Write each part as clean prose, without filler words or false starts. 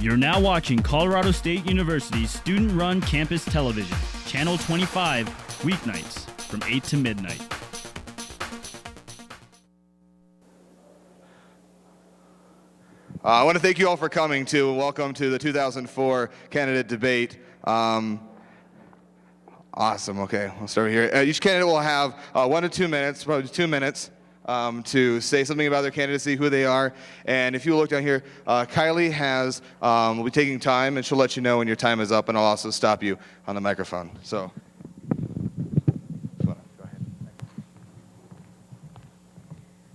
You're now watching Colorado State University's student-run campus television, Channel 25, weeknights from 8 to midnight. I want to thank you all for coming to and welcome to the 2004 candidate debate. Awesome. Okay, we'll start here. Each candidate will have 1 to 2 minutes, probably 2 minutes, to say something about their candidacy, who they are. And if you look down here, Kylie will be taking time, and she'll let you know when your time is up, and I'll also stop you on the microphone. So, go ahead.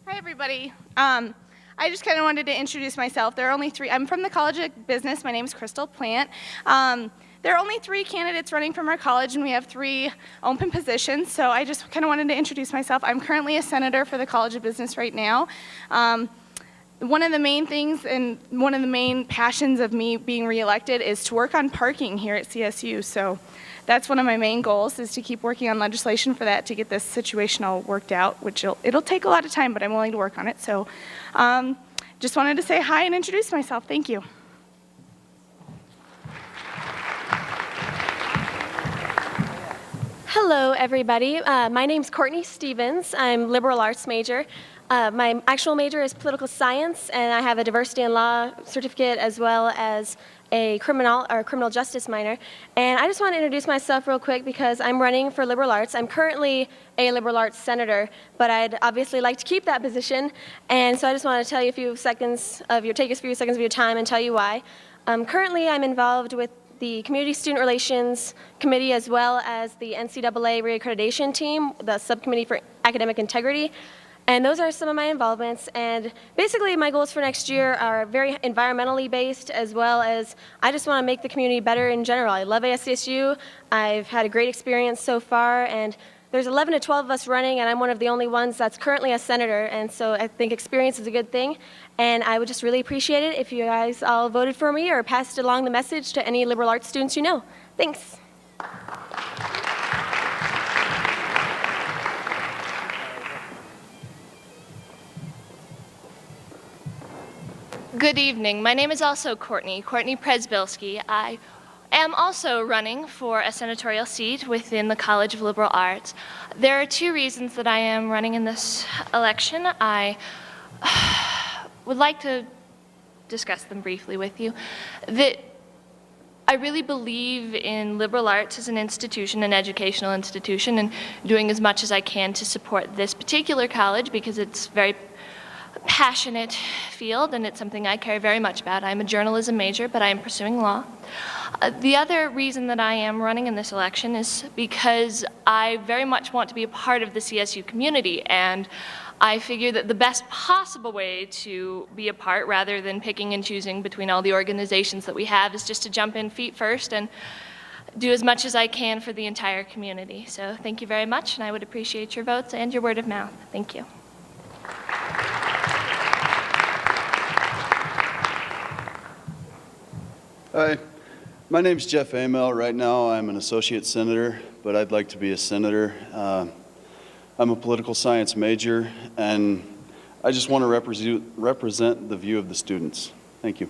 Hi, everybody. I just kind of wanted to introduce myself. There are only 3. I'm from the College of Business. My name is Crystal Plant. There are only 3 candidates running from our college, and we have 3 open positions, so I just kind of wanted to introduce myself. I'm currently a senator for the College of Business right now. One of the main things and one of the main passions of me being reelected is to work on parking here at CSU, so that's one of my main goals, is to keep working on legislation for that to get this situation all worked out, which it'll take a lot of time, but I'm willing to work on it. So just wanted to say hi and introduce myself. Thank you. Hello, everybody. My name's Courtney Stevens. I'm liberal arts major. My actual major is political science, and I have a diversity and law certificate as well as a criminal justice minor. And I just want to introduce myself real quick because I'm running for liberal arts. I'm currently a liberal arts senator, but I'd obviously like to keep that position. And so I just want to tell you take a few seconds of your time and tell you why. Currently, I'm involved with the Community Student Relations Committee as well as the NCAA reaccreditation team, the subcommittee for academic integrity. And those are some of my involvements. And basically my goals for next year are very environmentally based, as well as I just want to make the community better in general. I love ASCSU. I've had a great experience so far, and there's 11 to 12 of us running, and I'm one of the only ones that's currently a senator, and so I think experience is a good thing, and I would just really appreciate it if you guys all voted for me or passed along the message to any liberal arts students you know. Thanks. Good evening. My name is also Courtney Presbilski. I am also running for a senatorial seat within the College of Liberal Arts. There are 2 reasons that I am running in this election. I would like to discuss them briefly with you. That I really believe in liberal arts as an institution, an educational institution, and doing as much as I can to support this particular college because it's very passionate field, and it's something I care very much about. I'm a journalism major, but I am pursuing law. The other reason that I am running in this election is because I very much want to be a part of the CSU community, and I figure that the best possible way to be a part, rather than picking and choosing between all the organizations that we have, is just to jump in feet first and do as much as I can for the entire community. So thank you very much, and I would appreciate your votes and your word of mouth. Thank you. Hi, my name's Jeff Amell. Right now I'm an associate senator, but I'd like to be a senator. I'm a political science major, and I just want to represent the view of the students. Thank you.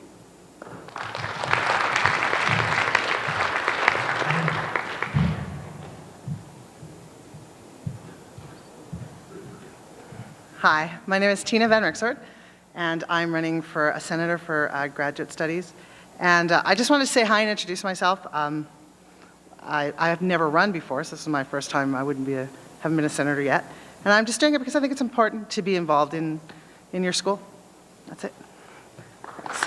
Hi, my name is Tina Van Rixort, and I'm running for a senator for graduate studies. And I just want to say hi and introduce myself. I have never run before, so this is my first time. I haven't been a senator yet. And I'm just doing it because I think it's important to be involved in your school. That's it. Thanks.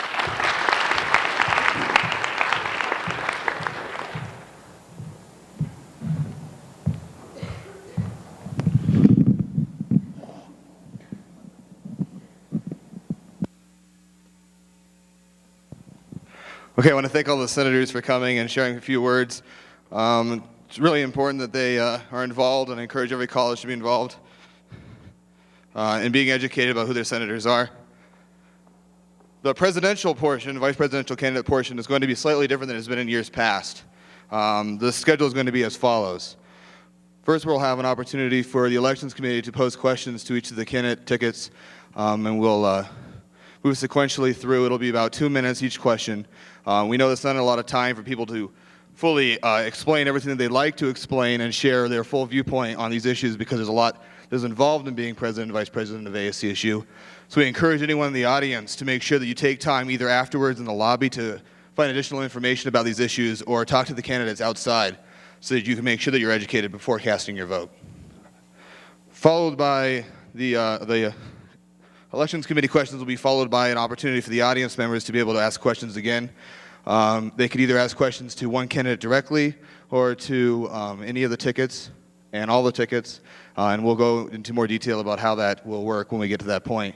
Okay, I want to thank all the senators for coming and sharing a few words. It's really important that they are involved, and I encourage every college to be involved in being educated about who their senators are. The presidential portion, vice presidential candidate portion, is going to be slightly different than it has been in years past. The schedule is going to be as follows. First, we'll have an opportunity for the elections committee to pose questions to each of the candidate tickets, and we'll move sequentially through. It'll be about 2 minutes each question. We know there's not a lot of time for people to fully explain everything that they'd like to explain and share their full viewpoint on these issues, because there's a lot that's involved in being president and vice president of ASCSU. So we encourage anyone in the audience to make sure that you take time either afterwards in the lobby to find additional information about these issues, or talk to the candidates outside so that you can make sure that you're educated before casting your vote. Followed by the Elections Committee questions will be followed by an opportunity for the audience members to be able to ask questions again. They could either ask questions to one candidate directly or to any of the tickets and all the tickets, and we'll go into more detail about how that will work when we get to that point.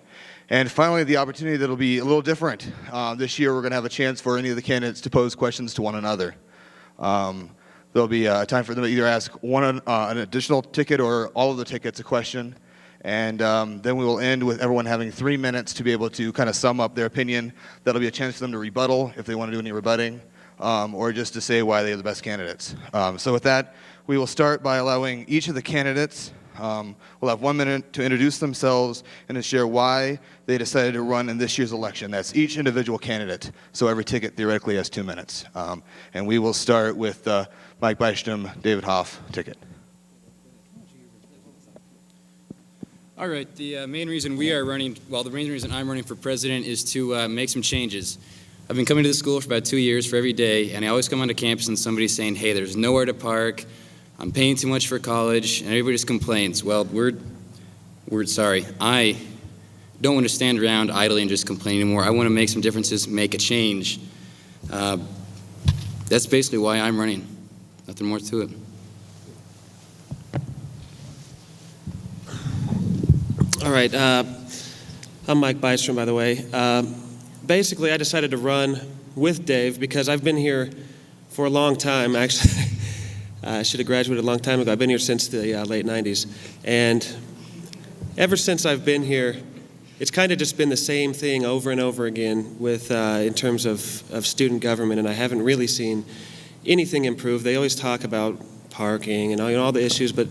And finally, the opportunity that'll be a little different. This year, we're going to have a chance for any of the candidates to pose questions to one another. There'll be a time for them to either ask an additional ticket or all of the tickets a question. And then we will end with everyone having 3 minutes to be able to kind of sum up their opinion. That'll be a chance for them to rebuttal if they want to do any rebutting, or just to say why they are the best candidates. So with that, we will start by allowing each of the candidates, will have 1 minute to introduce themselves and to share why they decided to run in this year's election. That's each individual candidate. So every ticket theoretically has 2 minutes. And we will start with Mike Bystrom, David Hoff ticket. All right, the main reason we are running, well, the main reason I'm running for president is to make some changes. I've been coming to the school for about 2 years for every day, and I always come onto campus and somebody's saying, hey, there's nowhere to park, I'm paying too much for college, and everybody just complains. Well, we're sorry. I don't want to stand around idly and just complain anymore. I want to make some differences, make a change. That's basically why I'm running. Nothing more to it. All right, I'm Mike Bystrom, by the way. Basically, I decided to run with Dave because I've been here for a long time. Actually, I should have graduated a long time ago. I've been here since the late 90s. And ever since I've been here, it's kind of just been the same thing over and over again with in terms of student government, and I haven't really seen anything improve. They always talk about parking and all the issues, but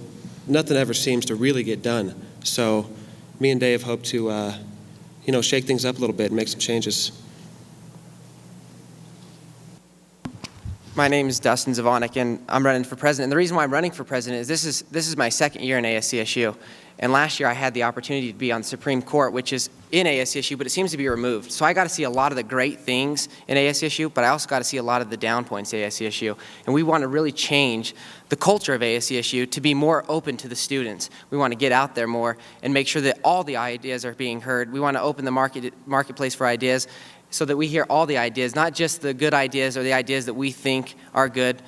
nothing ever seems to really get done. So me and Dave hope to shake things up a little bit and make some changes. My name is Dustin Zvonik, and I'm running for president. And the reason why I'm running for president is this is my second year in ASCSU. And last year I had the opportunity to be on the Supreme Court, which is in ASCSU, but it seems to be removed. So I got to see a lot of the great things in ASCSU, but I also got to see a lot of the down points at ASCSU. And we want to really change the culture of ASCSU to be more open to the students. We want to get out there more and make sure that all the ideas are being heard. We want to open the marketplace for ideas so that we hear all the ideas, not just the good ideas or the ideas that we think are good,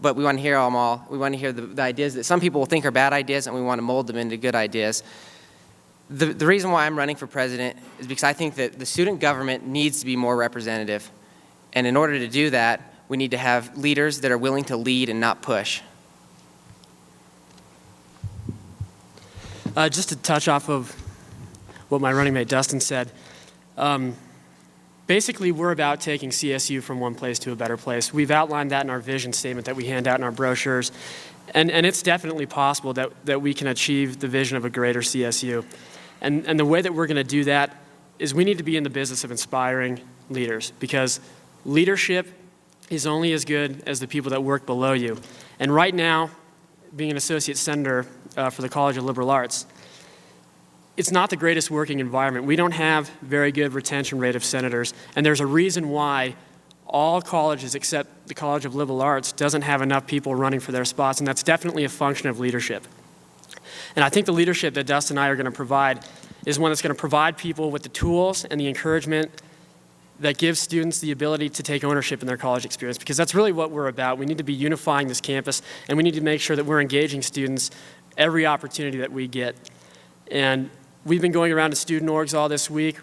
but we want to hear them all. We want to hear the ideas that some people will think are bad ideas, and we want to mold them into good ideas. The reason why I'm running for president is because I think that the student government needs to be more representative. And in order to do that, we need to have leaders that are willing to lead and not push. Just to touch off of what my running mate Dustin said, basically we're about taking CSU from one place to a better place. We've outlined that in our vision statement that we hand out in our brochures, and it's definitely possible that we can achieve the vision of a greater CSU. And the way that we're going to do that is we need to be in the business of inspiring leaders, because leadership is only as good as the people that work below you. And right now, being an associate senator for the College of Liberal Arts, it's not the greatest working environment. We don't have very good retention rate of senators, and there's a reason why all colleges except the College of Liberal Arts doesn't have enough people running for their spots, and that's definitely a function of leadership. And I think the leadership that Dustin and I are going to provide is one that's going to provide people with the tools and the encouragement that gives students the ability to take ownership in their college experience, because that's really what we're about. We need to be unifying this campus, and we need to make sure that we're engaging students every opportunity that we get. And we've been going around to student orgs all this week,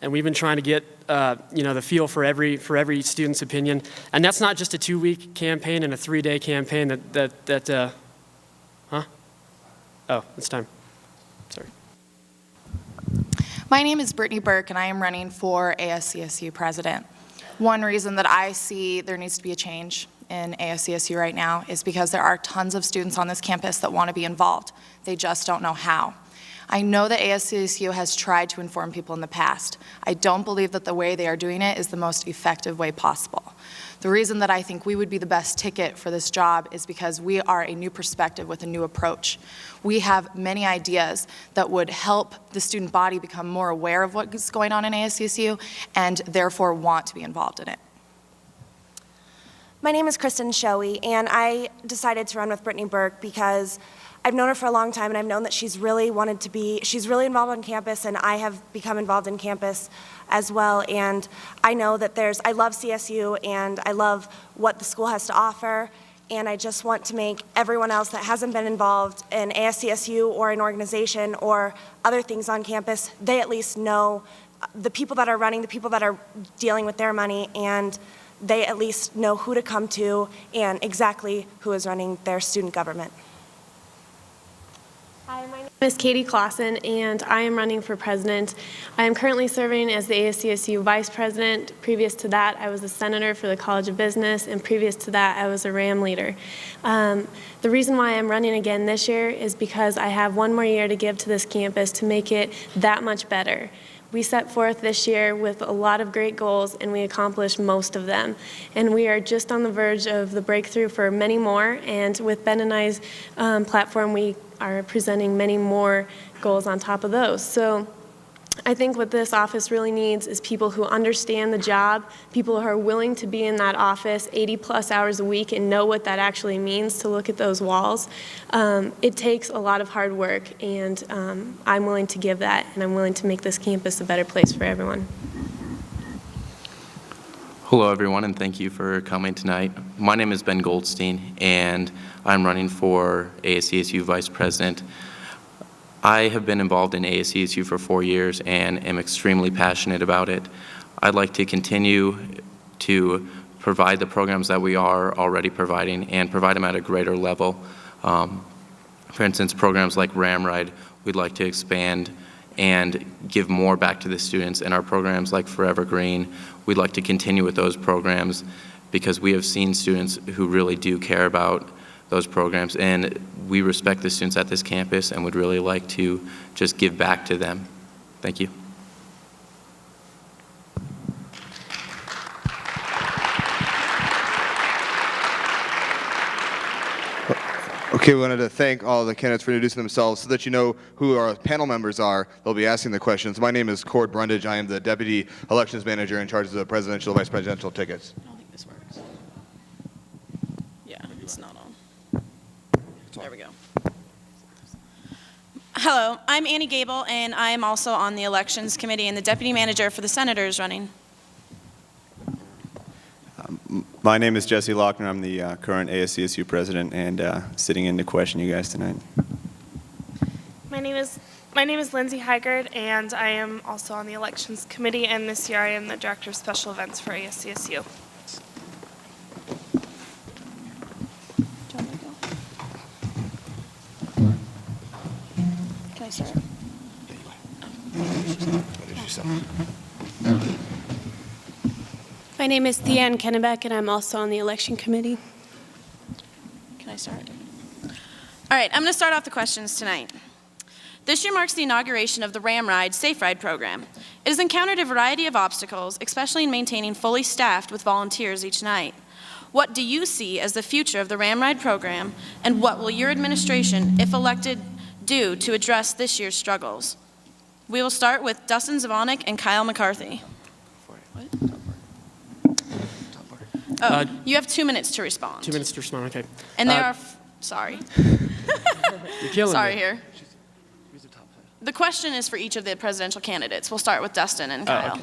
and we've been trying to get the feel for every student's opinion. And that's not just a 2-week campaign and a 3-day campaign Oh, it's time. Sorry. My name is Britney Burke, and I am running for ASCSU president. One reason that I see there needs to be a change in ASCSU right now is because there are tons of students on this campus that want to be involved. They just don't know how. I know that ASCSU has tried to inform people in the past. I don't believe that the way they are doing it is the most effective way possible. The reason that I think we would be the best ticket for this job is because we are a new perspective with a new approach. We have many ideas that would help the student body become more aware of what's going on in ASCSU and therefore want to be involved in it. My name is Kristen Shoey, and I decided to run with Britney Burke because I've known her for a long time, and I've known that she's really involved on campus, and I have become involved in campus as well. And I know that I love CSU, and I love what the school has to offer, and I just want to make everyone else that hasn't been involved in ASCSU or an organization or other things on campus, they at least know the people that are running, the people that are dealing with their money, and they at least know who to come to and exactly who is running their student government. Hi, my name is Katie Clawson, and I am running for president. I am currently serving as the ASCSU vice president. Previous to that, I was a senator for the College of Business, and previous to that, I was a RAM leader. The reason why I'm running again this year is because I have one more year to give to this campus to make it that much better. We set forth this year with a lot of great goals, and we accomplished most of them. And we are just on the verge of the breakthrough for many more, and with Ben and I's platform, we are presenting many more goals on top of those. So I think what this office really needs is people who understand the job, people who are willing to be in that office 80+ hours a week and know what that actually means to look at those walls. It takes a lot of hard work, and I'm willing to give that, and I'm willing to make this campus a better place for everyone. Hello everyone, and thank you for coming tonight. My name is Ben Goldstein, and I'm running for ASCSU Vice President. I have been involved in ASCSU for 4 years and am extremely passionate about it. I'd like to continue to provide the programs that we are already providing and provide them at a greater level. For instance, programs like Ram Ride, we'd like to expand and give more back to the students. And our programs like Forever Green, we'd like to continue with those programs because we have seen students who really do care about those programs, and we respect the students at this campus and would really like to just give back to them. Thank you. Okay, we wanted to thank all the candidates for introducing themselves so that you know who our panel members are. They'll be asking the questions. My name is Cord Brundage. I am the Deputy Elections Manager in charge of the presidential, vice presidential tickets. I don't think this works. Yeah, it's not on. There we go. Hello, I'm Annie Gable, and I am also on the Elections Committee and the Deputy Manager for the Senators running. My name is Jesse Lochner. I'm the current ASCSU president and sitting in to question you guys tonight. My name is Lindsay Hygard, and I am also on the Elections Committee, and this year I am the Director of Special Events for ASCSU. Can I start? My name is Theanne Kennebeck, and I'm also on the Election Committee. Can I start? All right, I'm going to start off the questions tonight. This year marks the inauguration of the Ram Ride Safe Ride program. It has encountered a variety of obstacles, especially in maintaining fully staffed with volunteers each night. What do you see as the future of the Ram Ride program, and what will your administration, if elected, do to address this year's struggles? We will start with Dustin Zvonik and Kyle McCarthy. Oh, you have 2 minutes to respond. 2 minutes to respond, okay. And there are, sorry. You're killing Sorry me. here. The question is for each of the presidential candidates. We'll start with Dustin and Kyle.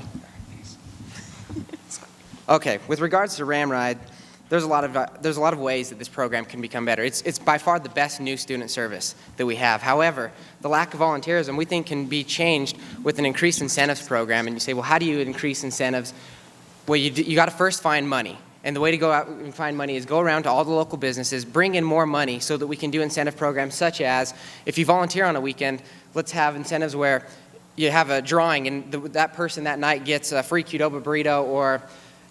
Okay, with regards to Ram Ride, there's a lot of ways that this program can become better. It's by far the best new student service that we have. However, the lack of volunteerism we think can be changed with an increased incentives program. And you say, well, how do you increase incentives? Well, you got to first find money. And the way to go out and find money is go around to all the local businesses, bring in more money so that we can do incentive programs such as, if you volunteer on a weekend, let's have incentives where you have a drawing and that person that night gets a free Qdoba burrito or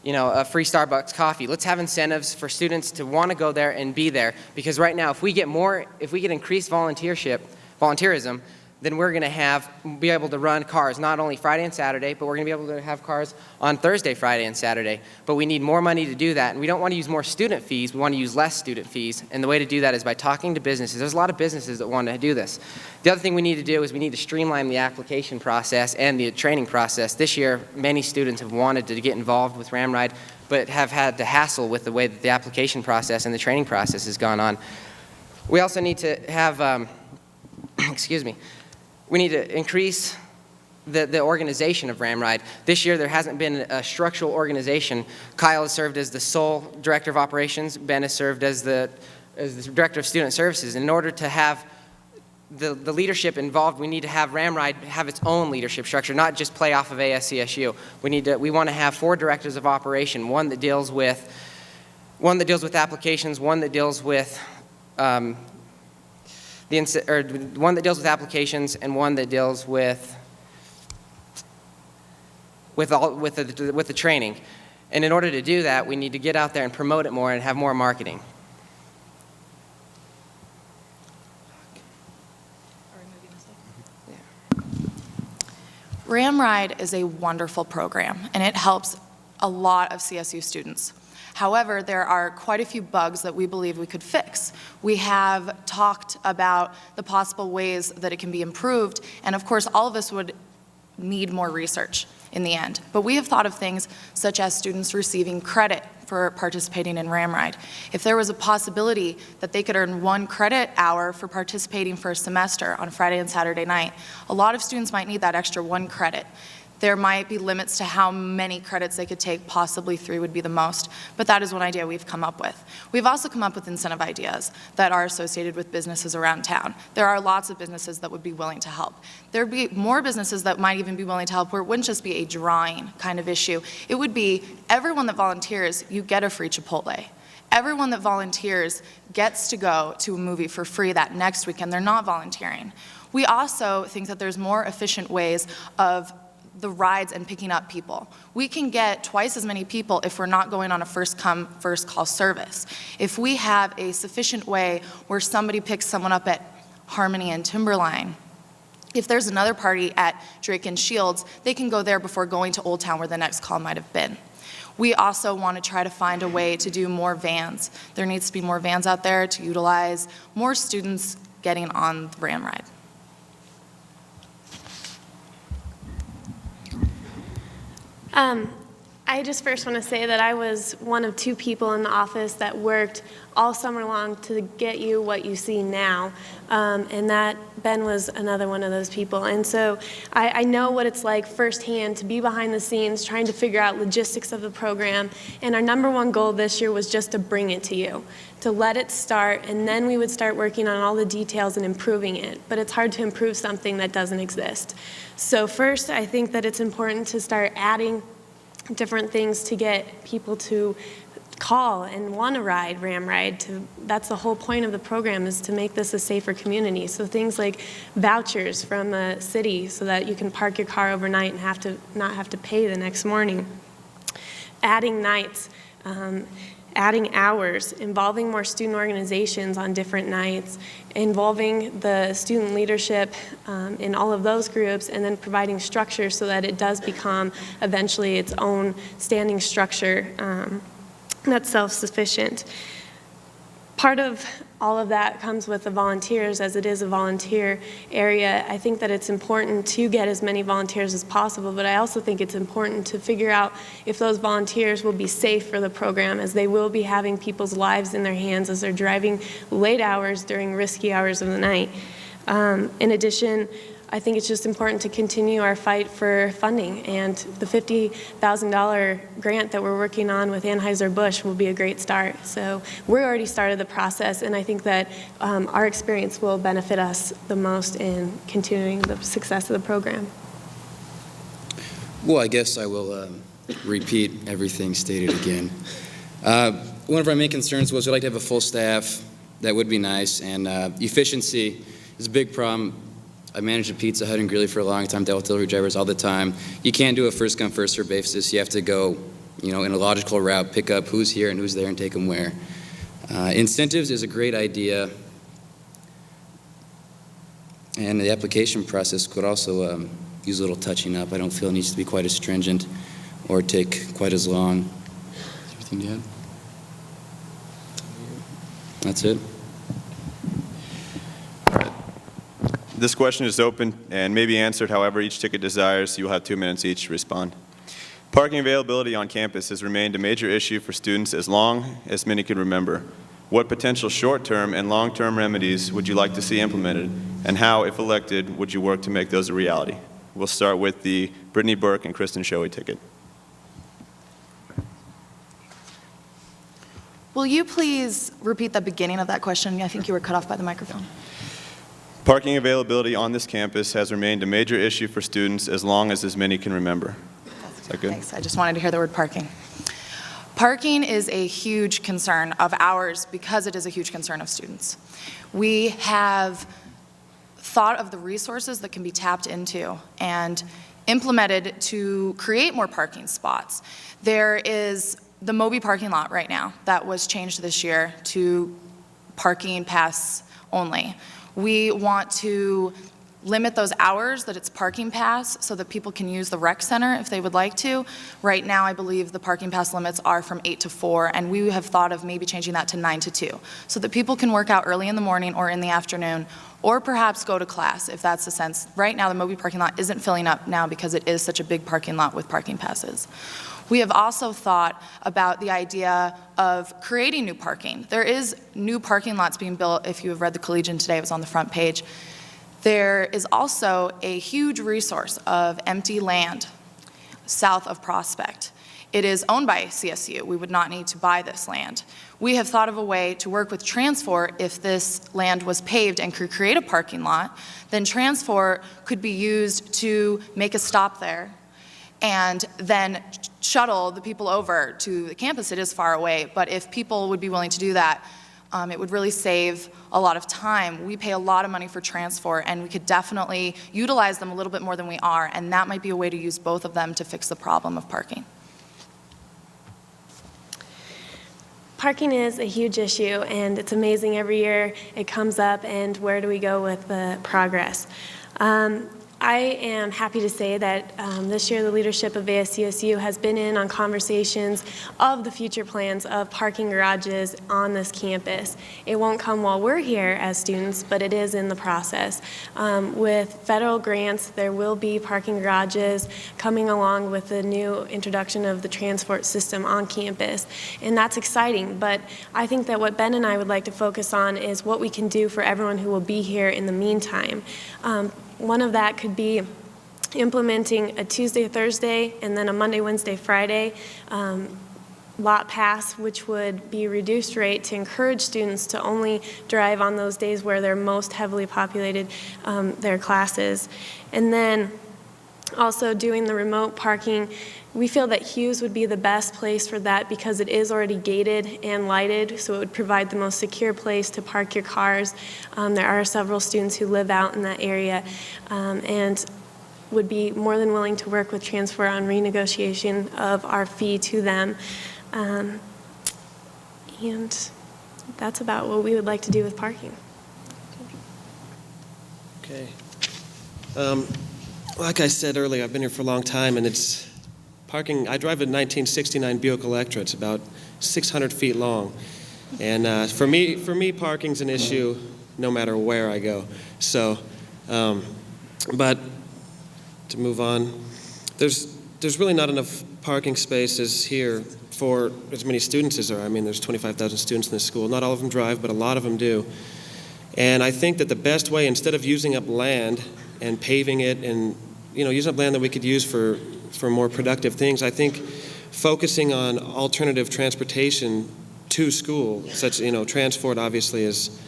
a free Starbucks coffee. Let's have incentives for students to want to go there and be there, because right now if we get increased volunteerism, then we're going to be able to run cars not only Friday and Saturday, but we're going to be able to have cars on Thursday, Friday, and Saturday. But we need more money to do that, and we don't want to use more student fees. We want to use less student fees, and the way to do that is by talking to businesses. There's a lot of businesses that want to do this. The other thing we need to do is we need to streamline the application process and the training process. This year, many students have wanted to get involved with Ramride, but have had to hassle with the way that the application process and the training process has gone on. We also need to have, we need to increase the organization of Ramride. This year there hasn't been a structural organization. Kyle has served as the sole director of operations. Ben has served as the director of student services. In order to have the leadership involved, we need to have Ramride have its own leadership structure, not just play off of ASCSU. We want to have 4 directors of operation, one that deals with applications, one that deals with one that deals with applications, and one that deals with the training. And in order to do that, we need to get out there and promote it more and have more marketing. Ramride is a wonderful program, and it helps a lot of CSU students. However, there are quite a few bugs that we believe we could fix. We have talked about the possible ways that it can be improved, and of course, all of us would need more research in the end. But we have thought of things such as students receiving credit for participating in Ramride. If there was a possibility that they could earn 1 credit hour for participating for a semester on Friday and Saturday night, a lot of students might need that extra 1 credit. There might be limits to how many credits they could take, possibly 3 would be the most, but that is one idea we've come up with. We've also come up with incentive ideas that are associated with businesses around town. There are lots of businesses that would be willing to help. There'd be more businesses that might even be willing to help where it wouldn't just be a drawing kind of issue. It would be everyone that volunteers, you get a free Chipotle. Everyone that volunteers gets to go to a movie for free that next weekend. They're not volunteering. We also think that there's more efficient ways of the rides and picking up people. We can get twice as many people if we're not going on a first come, first call service. If we have a sufficient way where somebody picks someone up at Harmony and Timberline, if there's another party at Drake and Shields, they can go there before going to Old Town where the next call might have been. We also want to try to find a way to do more vans. There needs to be more vans out there to utilize more students getting on the Ramride. I just first want to say that I was one of 2 people in the office that worked all summer long to get you what you see now, and that Ben was another one of those people. And so I know what it's like firsthand to be behind the scenes trying to figure out logistics of the program, and our #1 goal this year was just to bring it to you, to let it start, and then we would start working on all the details and improving it. But it's hard to improve something that doesn't exist. So first, I think that it's important to start adding different things to get people to call and want to ride Ramride. That's the whole point of the program, is to make this a safer community. So things like vouchers from the city so that you can park your car overnight and not have to pay the next morning. Adding nights, adding hours, involving more student organizations on different nights, involving the student leadership in all of those groups, and then providing structure so that it does become eventually its own standing structure that's self-sufficient. Part of all of that comes with the volunteers, as it is a volunteer area. I think that it's important to get as many volunteers as possible, but I also think it's important to figure out if those volunteers will be safe for the program, as they will be having people's lives in their hands as they're driving late hours during risky hours of the night. In addition, I think it's just important to continue our fight for funding, and the $50,000 grant that we're working on with Anheuser-Busch will be a great start. So we're already started the process, and I think that our experience will benefit us the most in continuing the success of the program. Well, I guess I will repeat everything stated again. One of our main concerns was we'd like to have a full staff. That would be nice, and efficiency is a big problem. I managed a Pizza Hut and Greeley for a long time, dealt with delivery drivers all the time. You can't do a first come, first served basis. You have to go, in a logical route, pick up who's here and who's there and take them where. Incentives is a great idea. And the application process could also use a little touching up. I don't feel it needs to be quite as stringent or take quite as long. Everything to add? That's it. This question is open and may be answered however each ticket desires. You will have 2 minutes each to respond. Parking availability on campus has remained a major issue for students as long as many can remember. What potential short-term and long-term remedies would you like to see implemented, and how, if elected, would you work to make those a reality? We'll start with the Britney Burke and Kristen Shoei ticket. Will you please repeat the beginning of that question? I think you were cut off by the microphone. Parking availability on this campus has remained a major issue for students as long as many can remember. Is that good? Thanks. I just wanted to hear the word parking. Parking is a huge concern of ours because it is a huge concern of students. We have thought of the resources that can be tapped into and implemented to create more parking spots. There is the Moby parking lot right now that was changed this year to parking pass only. We want to limit those hours that it's parking pass so that people can use the rec center if they would like to. Right now, I believe the parking pass limits are from 8 to 4, and we have thought of maybe changing that to 9 to 2 so that people can work out early in the morning or in the afternoon, or perhaps go to class if that's the sense. Right now, the Moby parking lot isn't filling up now because it is such a big parking lot with parking passes. We have also thought about the idea of creating new parking. There is new parking lots being built. If you have read the Collegian today, it was on the front page. There is also a huge resource of empty land south of Prospect. It is owned by CSU. We would not need to buy this land. We have thought of a way to work with Transport. If this land was paved and could create a parking lot, then Transport could be used to make a stop there and then shuttle the people over to the campus. It is far away, but if people would be willing to do that, it would really save a lot of time. We pay a lot of money for Transport, and we could definitely utilize them a little bit more than we are, and that might be a way to use both of them to fix the problem of parking. Parking is a huge issue, and it's amazing every year it comes up, and where do we go with the progress? I am happy to say that this year the leadership of ASCSU has been in on conversations of the future plans of parking garages on this campus. It won't come while we're here as students, but it is in the process. With federal grants, there will be parking garages coming along with the new introduction of the transport system on campus, and that's exciting. But I think that what Ben and I would like to focus on is what we can do for everyone who will be here in the meantime. One of that could be implementing a Tuesday, Thursday, and then a Monday, Wednesday, Friday lot pass, which would be reduced rate to encourage students to only drive on those days where they're most heavily populated their classes. And then also doing the remote parking. We feel that Hughes would be the best place for that because it is already gated and lighted, so it would provide the most secure place to park your cars. There are several students who live out in that area and would be more than willing to work with Transport on renegotiation of our fee to them. And that's about what we would like to do with parking. Okay. Like I said earlier, I've been here for a long time, and it's parking. I drive a 1969 Buick Electra. It's about 600 feet long, and for me, parking's an issue no matter where I go. So, but to move on, there's really not enough parking spaces here for as many students as there are. I mean, there's 25,000 students in this school. Not all of them drive, but a lot of them do. And I think that the best way, instead of using up land and paving it and using up land that we could use for more productive things, I think focusing on alternative transportation to school, such Transport obviously is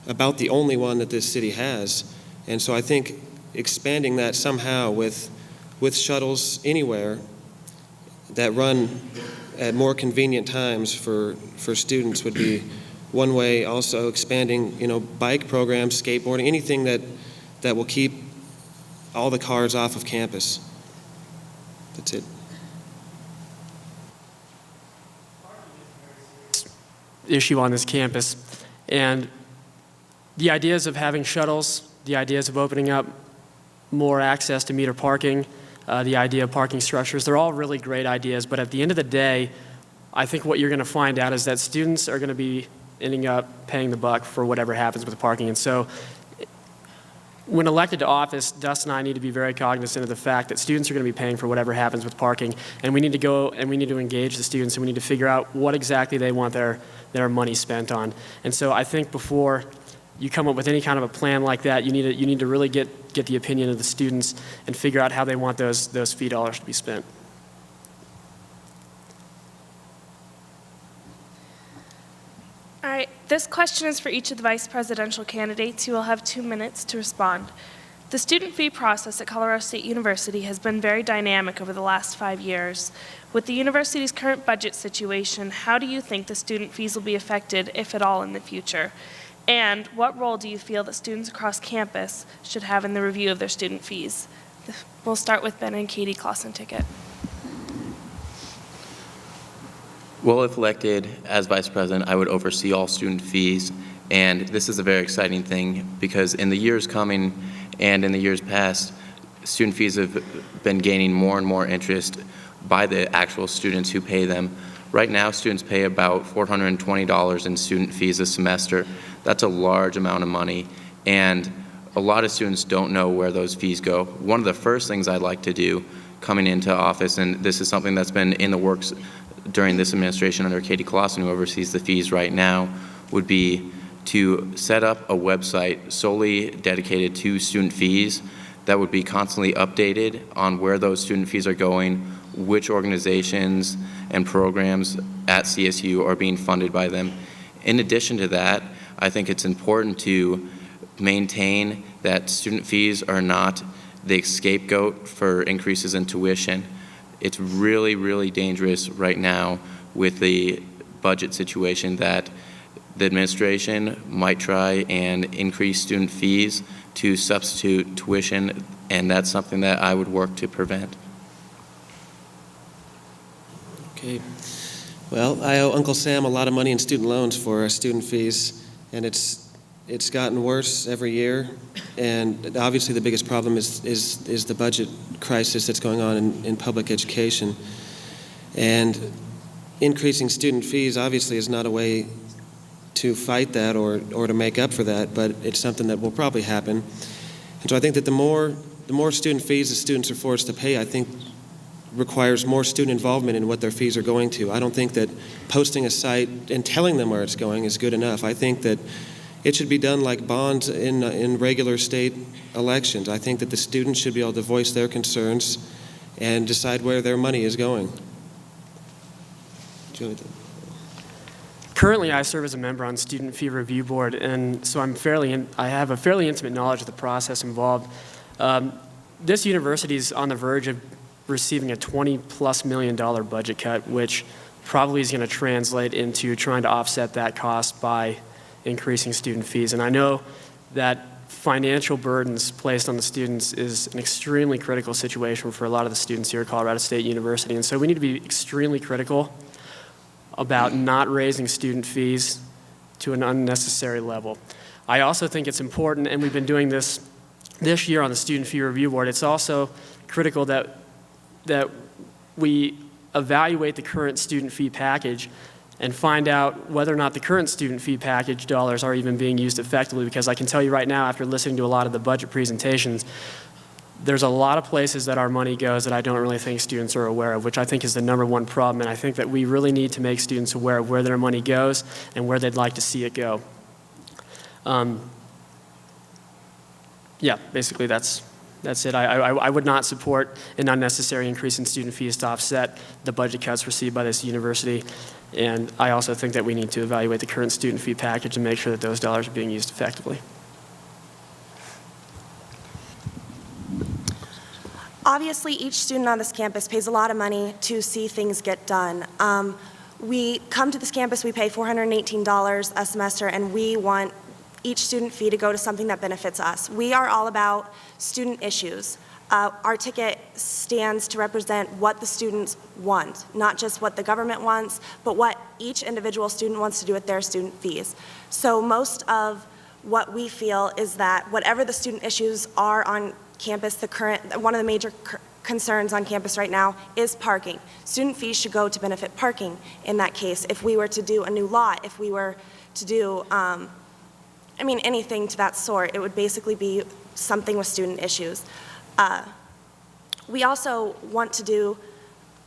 about the only one that this city has, and so I think expanding that somehow with shuttles anywhere that run at more convenient times for students would be one way. Also expanding bike programs, skateboarding, anything that will keep all the cars off of campus. That's it. Issue on this campus, and the ideas of having shuttles, the ideas of opening up more access to meter parking, the idea of parking structures. They're all really great ideas, but at the end of the day, I think what you're going to find out is that students are going to be ending up paying the buck for whatever happens with parking. And so when elected to office, Dustin and I need to be very cognizant of the fact that students are going to be paying for whatever happens with parking, and we need to go and we need to engage the students, and we need to figure out what exactly they want their money spent on. And so I think before you come up with any kind of a plan like that, you need to really get the opinion of the students and figure out how they want those fee dollars to be spent. All right, this question is for each of the vice presidential candidates. You will have 2 minutes to respond. The student fee process at Colorado State University has been very dynamic over the last 5 years. With the university's current budget situation, how do you think the student fees will be affected, if at all, in the future? And what role do you feel that students across campus should have in the review of their student fees? We'll start with Ben and Katie Clawson ticket. Well, if elected as vice president, I would oversee all student fees, and this is a very exciting thing because in the years coming and in the years past, student fees have been gaining more and more interest by the actual students who pay them. Right now, students pay about $420 in student fees a semester. That's a large amount of money, and a lot of students don't know where those fees go. One of the first things I'd like to do coming into office, and this is something that's been in the works during this administration under Katie Clawson, who oversees the fees right now, would be to set up a website solely dedicated to student fees that would be constantly updated on where those student fees are going, which organizations and programs at CSU are being funded by them. In addition to that, I think it's important to maintain that student fees are not the scapegoat for increases in tuition. It's really, really dangerous right now with the budget situation that the administration might try and increase student fees to substitute tuition, and that's something that I would work to prevent. Okay. Well, I owe Uncle Sam a lot of money in student loans for student fees, and it's gotten worse every year. And obviously the biggest problem is the budget crisis that's going on in public education. And increasing student fees obviously is not a way to fight that or to make up for that, but it's something that will probably happen. And so I think that the more student fees the students are forced to pay, I think requires more student involvement in what their fees are going to. I don't think that posting a site and telling them where it's going is good enough. I think that it should be done like bonds in regular state elections. I think that the students should be able to voice their concerns and decide where their money is going. Currently, I serve as a member on Student Fee Review Board, and so I have a fairly intimate knowledge of the process involved. This university is on the verge of receiving a $20+ million budget cut, which probably is going to translate into trying to offset that cost by increasing student fees. And I know that financial burdens placed on the students is an extremely critical situation for a lot of the students here at Colorado State University. And so we need to be extremely critical about not raising student fees to an unnecessary level. I also think it's important, and we've been doing this year on the Student Fee Review Board, it's also critical that we evaluate the current student fee package and find out whether or not the current student fee package dollars are even being used effectively, because I can tell you right now, after listening to a lot of the budget presentations, there's a lot of places that our money goes that I don't really think students are aware of, which I think is the #1 problem, and I think that we really need to make students aware of where their money goes and where they'd like to see it go. Yeah, basically that's it. I would not support an unnecessary increase in student fees to offset the budget cuts received by this university. And I also think that we need to evaluate the current student fee package and make sure that those dollars are being used effectively. Obviously, each student on this campus pays a lot of money to see things get done. We come to this campus, we pay $418 a semester, and we want each student fee to go to something that benefits us. We are all about student issues. Our ticket stands to represent what the students want, not just what the government wants, but what each individual student wants to do with their student fees. So most of what we feel is that whatever the student issues are on campus, one of the major concerns on campus right now is parking. Student fees should go to benefit parking in that case. If we were to do a new lot, if we were to do, anything to that sort, it would basically be something with student issues. We also want to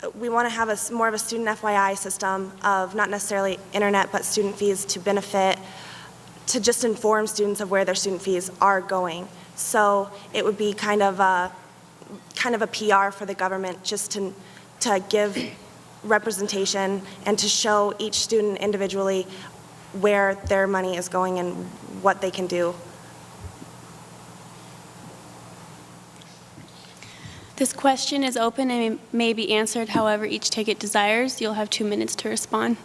have more of a student FYI system of not necessarily internet, but student fees to benefit, to just inform students of where their student fees are going. So it would be kind of a PR for the government just to give representation and to show each student individually where their money is going and what they can do. This question is open and may be answered however each ticket desires. You'll have 2 minutes to respond.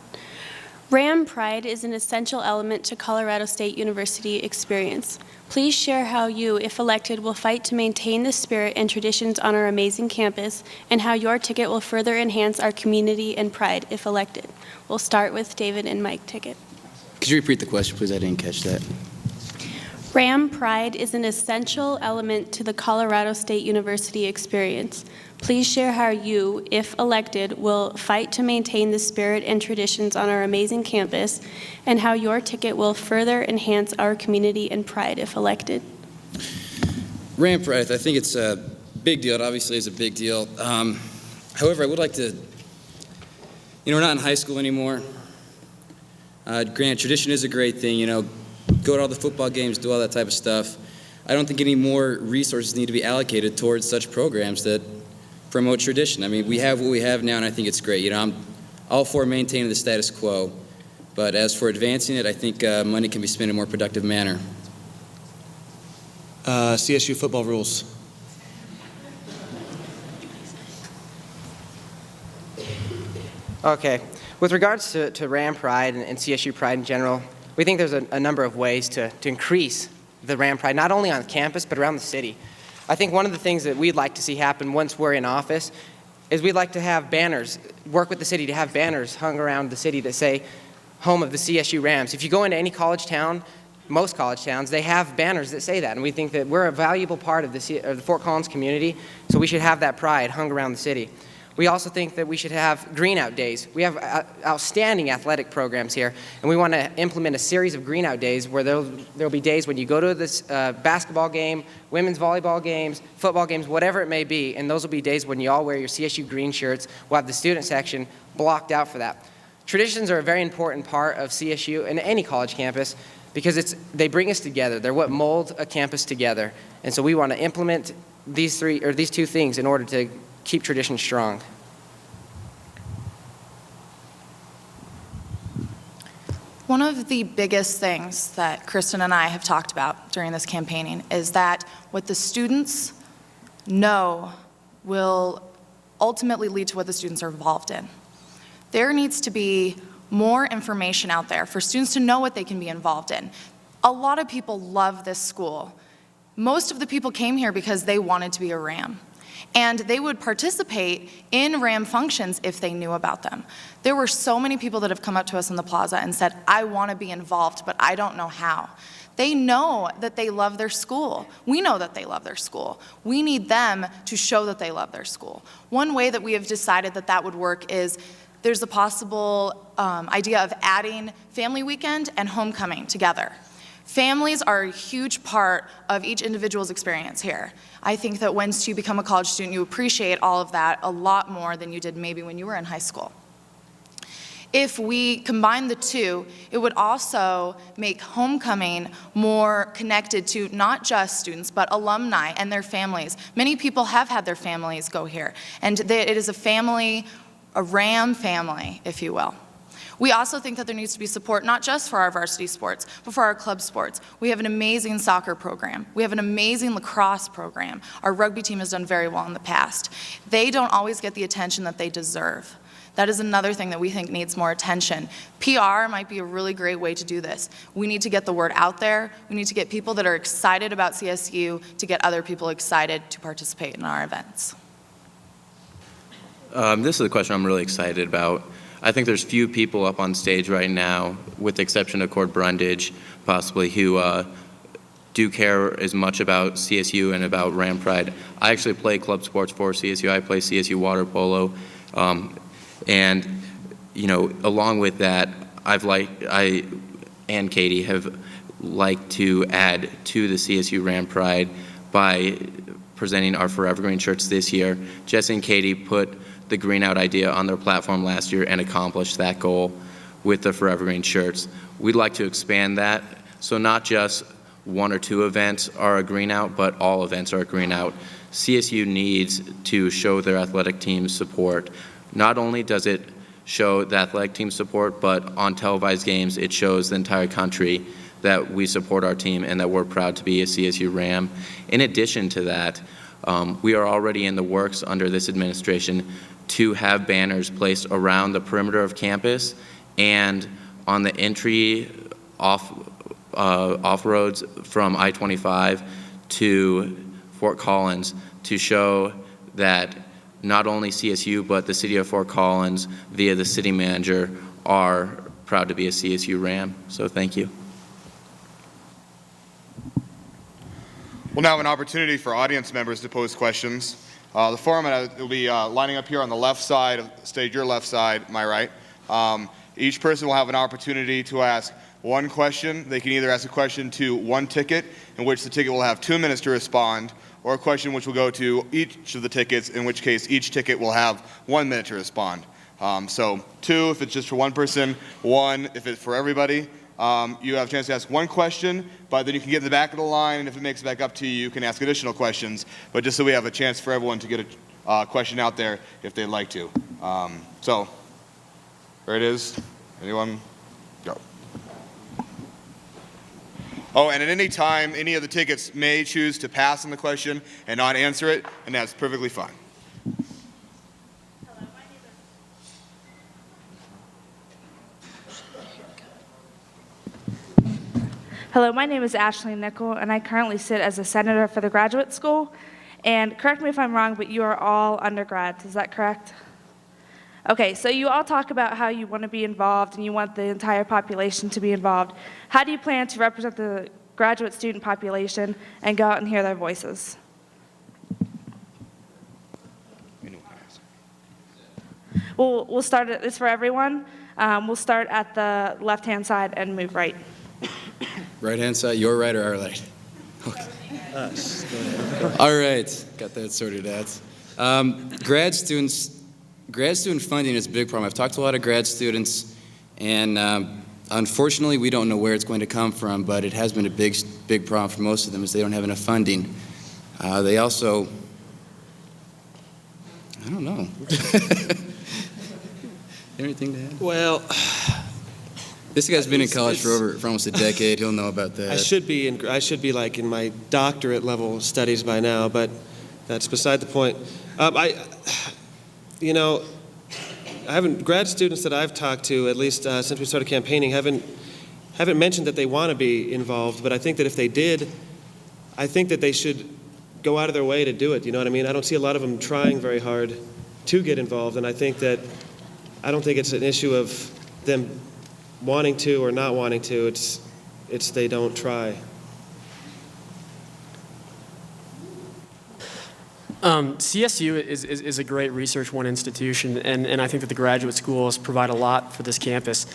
Ram Pride is an essential element to Colorado State University experience. Please share how you, if elected, will fight to maintain the spirit and traditions on our amazing campus and how your ticket will further enhance our community and pride if elected. We'll start with David and Mike ticket. Could you repeat the question, please? I didn't catch that. Ram Pride is an essential element to the Colorado State University experience. Please share how you, if elected, will fight to maintain the spirit and traditions on our amazing campus and how your ticket will further enhance our community and pride if elected. Ram Pride, I think it's a big deal. It obviously is a big deal. However, I would like to, we're not in high school anymore. Granted, tradition is a great thing, go to all the football games, do all that type of stuff. I don't think any more resources need to be allocated towards such programs that promote tradition. We have what we have now, and I think it's great. I'm all for maintaining the status quo, but as for advancing it, I think money can be spent in a more productive manner. CSU football rules. Okay. With regards to Ram Pride and CSU Pride in general, we think there's a number of ways to increase the Ram Pride, not only on campus, but around the city. I think one of the things that we'd like to see happen once we're in office is we'd like to have banners, work with the city to have banners hung around the city that say, home of the CSU Rams. If you go into any college town, most college towns, they have banners that say that, and we think that we're a valuable part of the Fort Collins community, so we should have that pride hung around the city. We also think that we should have green out days. We have outstanding athletic programs here, and we want to implement a series of green out days where there'll be days when you go to this basketball game, women's volleyball games, football games, whatever it may be, and those will be days when you all wear your CSU green shirts. We'll have the student section blocked out for that. Traditions are a very important part of CSU and any college campus because they bring us together. They're what mold a campus together, and so we want to implement these two things in order to keep tradition strong. One of the biggest things that Kristen and I have talked about during this campaigning is that what the students know will ultimately lead to what the students are involved in. There needs to be more information out there for students to know what they can be involved in. A lot of people love this school. Most of the people came here because they wanted to be a Ram. And they would participate in Ram functions if they knew about them. There were so many people that have come up to us in the plaza and said, I want to be involved, but I don't know how. They know that they love their school. We know that they love their school. We need them to show that they love their school. One way that we have decided that that would work is there's a possible idea of adding family weekend and homecoming together. Families are a huge part of each individual's experience here. I think that once you become a college student, you appreciate all of that a lot more than you did maybe when you were in high school. If we combine the two, it would also make homecoming more connected to not just students, but alumni and their families. Many people have had their families go here, and it is a family, a Ram family, if you will. We also think that there needs to be support not just for our varsity sports, but for our club sports. We have an amazing soccer program. We have an amazing lacrosse program. Our rugby team has done very well in the past. They don't always get the attention that they deserve. That is another thing that we think needs more attention. PR might be a really great way to do this. We need to get the word out there. We need to get people that are excited about CSU to get other people excited to participate in our events. This is a question I'm really excited about. I think there's few people up on stage right now, with the exception of Cord Brundage, possibly, who do care as much about CSU and about Ram Pride. I actually play club sports for CSU. I play CSU water polo, and along with that, I and Katie have liked to add to the CSU Ram Pride by presenting our Forever Green shirts this year. Jesse and Katie put the Green Out idea on their platform last year and accomplished that goal with the Forever Green shirts. We'd like to expand that, so not just one or two events are a Green Out, but all events are a Green Out. CSU needs to show their athletic team's support. Not only does it show the athletic team support, but on televised games, it shows the entire country that we support our team and that we're proud to be a CSU Ram. In addition to that, we are already in the works under this administration to have banners placed around the perimeter of campus and on the entry off roads from I-25 to Fort Collins to show that not only CSU but the city of Fort Collins via the city manager are proud to be a CSU Ram. So thank you. We'll now have an opportunity for audience members to pose questions. The format will be lining up here on the left side of the stage, your left side, my right. Each person will have an opportunity to ask one question. They can either ask a question to one ticket, in which the ticket will have 2 minutes to respond, or a question which will go to each of the tickets, in which case each ticket will have 1 minute to respond. So 2 if it's just for one person, 1 if it's for everybody. You have a chance to ask one question, but then you can get in the back of the line, and if it makes it back up to you, you can ask additional questions. But just so we have a chance for everyone to get a question out there if they'd like to. So, there it is. Anyone? Go. Oh, and at any time, any of the tickets may choose to pass on the question and not answer it, and that's perfectly fine. Hello, my name is Ashley Nickel, and I currently sit as a senator for the graduate school. And correct me if I'm wrong, but you are all undergrads, is that correct? Okay, so you all talk about how you want to be involved and you want the entire population to be involved. How do you plan to represent the graduate student population and go out and hear their voices? We'll start at this for everyone. We'll start at the left-hand side and move right. Right-hand side, your right or our right? Okay. Us. All right, got that sorted out. Grad student funding is a big problem. I've talked to a lot of grad students, and unfortunately, we don't know where it's going to come from, but it has been a big problem for most of them, is they don't have enough funding. They also, I don't know. Anything to add? Well, this guy's been in college for almost a decade. He'll know about that. I should be like in my doctorate level studies by now, but that's beside the point. Grad students that I've talked to, at least since we started campaigning, haven't mentioned that they want to be involved. But I think that if they did, I think that they should go out of their way to do it. You know what I mean? I don't see a lot of them trying very hard to get involved, and I don't think it's an issue of them wanting to or not wanting to. It's they don't try. CSU is a great Research One institution, and I think that the graduate schools provide a lot for this campus.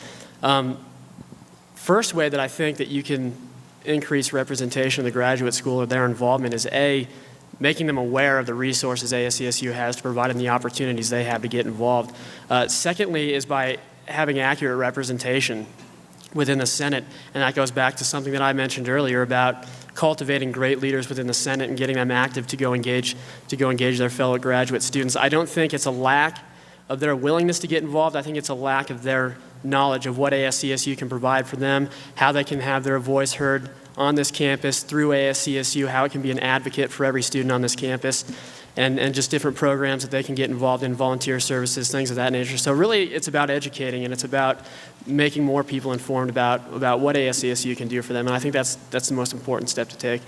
First way that I think that you can increase representation of the graduate school or their involvement is A, making them aware of the resources ASCSU has to provide them the opportunities they have to get involved. Secondly is by having accurate representation within the Senate, and that goes back to something that I mentioned earlier about cultivating great leaders within the Senate and getting them active to go engage their fellow graduate students. I don't think it's a lack of their willingness to get involved. I think it's a lack of their knowledge of what ASCSU can provide for them, how they can have their voice heard on this campus through ASCSU, how it can be an advocate for every student on this campus, and just different programs that they can get involved in, volunteer services, things of that nature. So really, it's about educating, and it's about making more people informed about what ASCSU can do for them, and I think that's the most important step to take.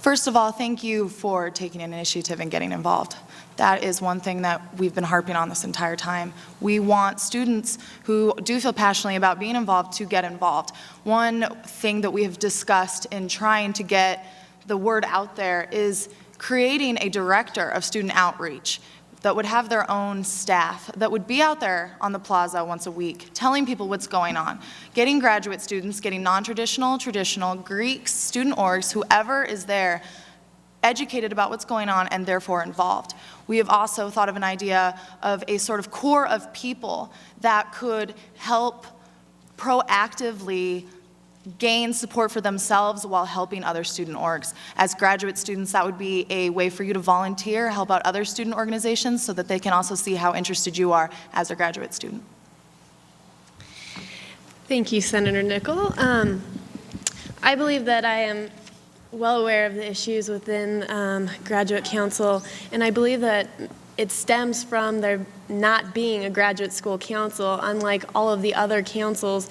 First of all, thank you for taking an initiative and getting involved. That is one thing that we've been harping on this entire time. We want students who do feel passionately about being involved to get involved. One thing that we have discussed in trying to get the word out there is creating a director of student outreach that would have their own staff, that would be out there on the plaza once a week, telling people what's going on, getting graduate students, getting non-traditional, traditional, Greeks, student orgs, whoever is there, educated about what's going on and therefore involved. We have also thought of an idea of a sort of core of people that could help proactively gain support for themselves while helping other student orgs. As graduate students, that would be a way for you to volunteer, help out other student organizations so that they can also see how interested you are as a graduate student. Thank you, Senator Nickel. I believe that I am well aware of the issues within graduate council, and I believe that it stems from there not being a graduate school council. Unlike all of the other councils,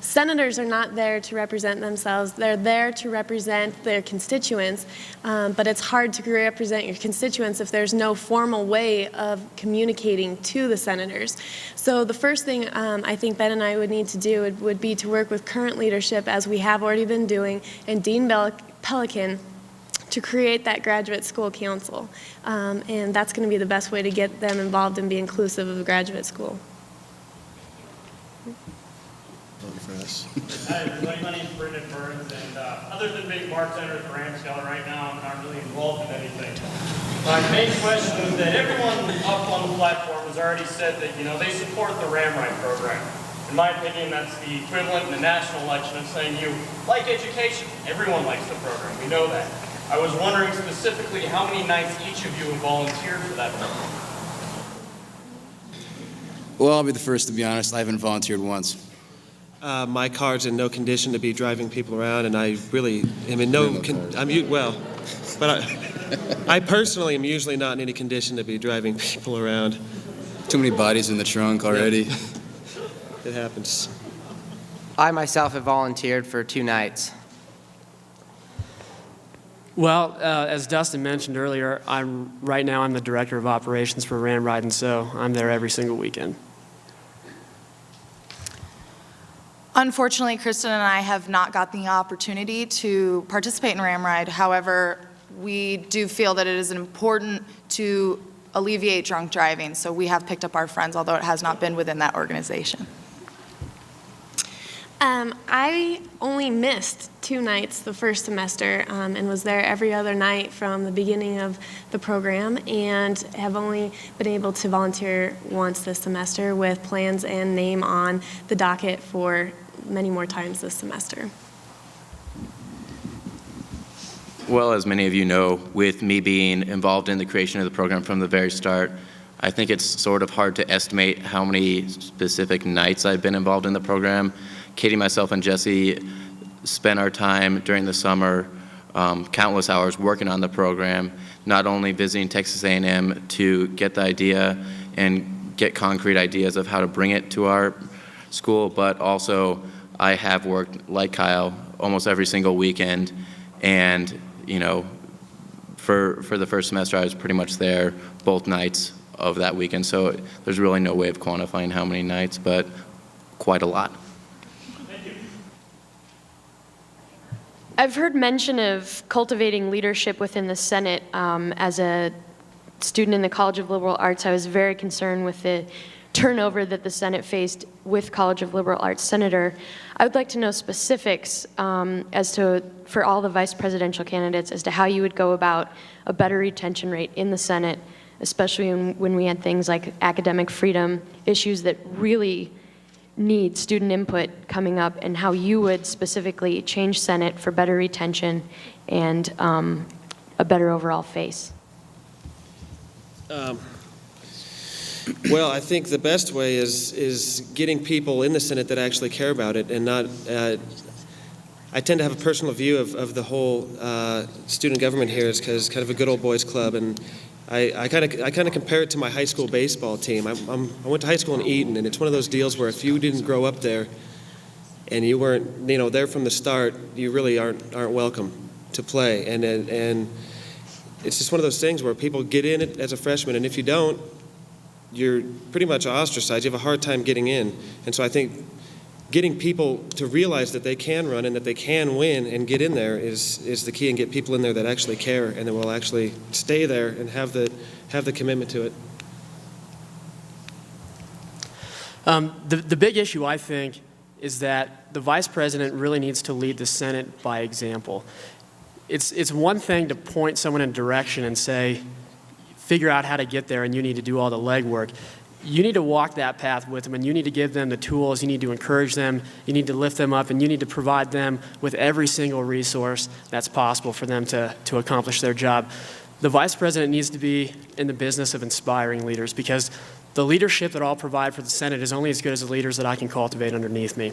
senators are not there to represent themselves. They're there to represent their constituents, but it's hard to represent your constituents if there's no formal way of communicating to the senators. So the first thing I think Ben and I would need to do would be to work with current leadership, as we have already been doing, and Dean Pelican, to create that graduate school council. And that's going to be the best way to get them involved and be inclusive of the graduate school. Hi everybody, my name is Britney, and other than being bartender at the Ramscale right now, I'm not really involved in anything. My main question is that everyone up on the platform has already said that, they support the Ramride program. In my opinion, that's the equivalent in the national election of saying you like education. Everyone likes the program, we know that. I was wondering specifically how many nights each of you have volunteered for that program. Well, I'll be the first to be honest. I haven't volunteered once. My car's in no condition to be driving people around, and I really am in but I personally am usually not in any condition to be driving people around. Too many bodies in the trunk already. Yeah. It happens. I myself have volunteered for 2 nights. Well, as Dustin mentioned earlier, right now I'm the director of operations for Ramride, and so I'm there every single weekend. Unfortunately, Kristen and I have not got the opportunity to participate in Ramride. However, we do feel that it is important to alleviate drunk driving, so we have picked up our friends, although it has not been within that organization. I only missed 2 nights the first semester and was there every other night from the beginning of the program, and have only been able to volunteer once this semester, with plans and name on the docket for many more times this semester. Well, as many of you know, with me being involved in the creation of the program from the very start, I think it's sort of hard to estimate how many specific nights I've been involved in the program. Katie, myself, and Jesse spent our time during the summer, countless hours working on the program, not only visiting Texas A&M to get the idea and get concrete ideas of how to bring it to our school, but also I have worked, like Kyle, almost every single weekend, and for the first semester I was pretty much there both nights of that weekend, so there's really no way of quantifying how many nights, but quite a lot. I've heard mention of cultivating leadership within the Senate. As a student in the College of Liberal Arts, I was very concerned with the turnover that the Senate faced with College of Liberal Arts senator. I would like to know specifics for all the vice presidential candidates as to how you would go about a better retention rate in the Senate, especially when we had things like academic freedom, issues that really need student input coming up, and how you would specifically change Senate for better retention and a better overall face. Well, I think the best way is getting people in the Senate that actually care about it, and not. I tend to have a personal view of the whole student government here as kind of a good old boys club, and I kind of compare it to my high school baseball team. I went to high school in Eaton, and it's one of those deals where if you didn't grow up there, and you weren't there from the start, you really aren't welcome. to play. And it's just one of those things where people get in it as a freshman, and if you don't, you're pretty much ostracized. You have a hard time getting in. And so I think getting people to realize that they can run and that they can win and get in there is the key, and get people in there that actually care and that will actually stay there and have the commitment to it. The big issue, I think, is that the vice president really needs to lead the Senate by example. It's one thing to point someone in a direction and say, figure out how to get there and you need to do all the legwork. You need to walk that path with them, and you need to give them the tools, you need to encourage them, you need to lift them up, and you need to provide them with every single resource that's possible for them to accomplish their job. The vice president needs to be in the business of inspiring leaders, because the leadership that I'll provide for the Senate is only as good as the leaders that I can cultivate underneath me.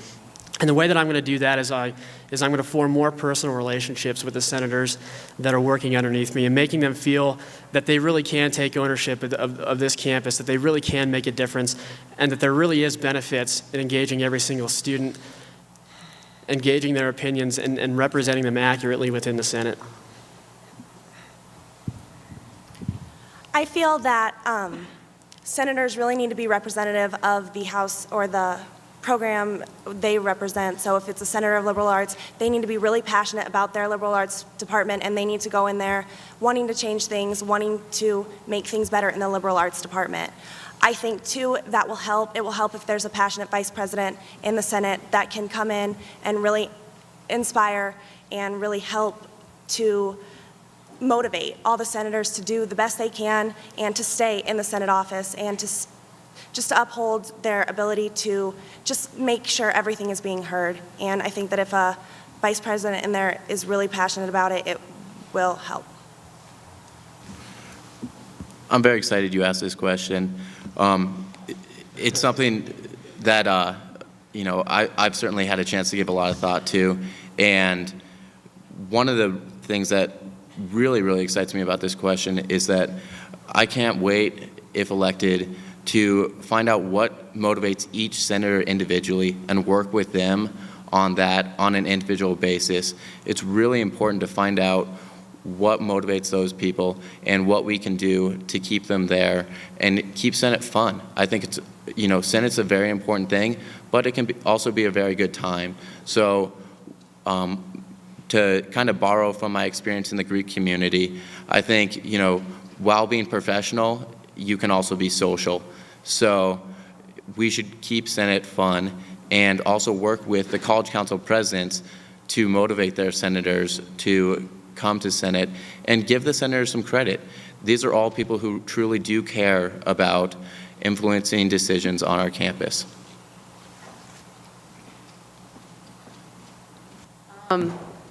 And the way that I'm going to do that is I'm going to form more personal relationships with the senators that are working underneath me, and making them feel that they really can take ownership of this campus, that they really can make a difference, and that there really is benefits in engaging every single student, engaging their opinions, and representing them accurately within the Senate. I feel that senators really need to be representative of the House or the program they represent. So if it's a senator of liberal arts, they need to be really passionate about their liberal arts department, and they need to go in there wanting to change things, wanting to make things better in the liberal arts department. I think, too, that will help. It will help if there's a passionate vice president in the Senate that can come in and really inspire and really help to motivate all the senators to do the best they can and to stay in the Senate office, and to just to uphold their ability to just make sure everything is being heard. And I think that if a vice president in there is really passionate about it, it will help. I'm very excited you asked this question. It's something that I've certainly had a chance to give a lot of thought to, and one of the things that really, really excites me about this question is that I can't wait, if elected, to find out what motivates each senator individually and work with them on that on an individual basis. It's really important to find out what motivates those people and what we can do to keep them there and keep Senate fun. I think it's, Senate's a very important thing, but it can also be a very good time. So to kind of borrow from my experience in the Greek community, I think, while being professional, you can also be social. So we should keep Senate fun and also work with the College Council presidents to motivate their senators to come to Senate and give the senators some credit. These are all people who truly do care about influencing decisions on our campus.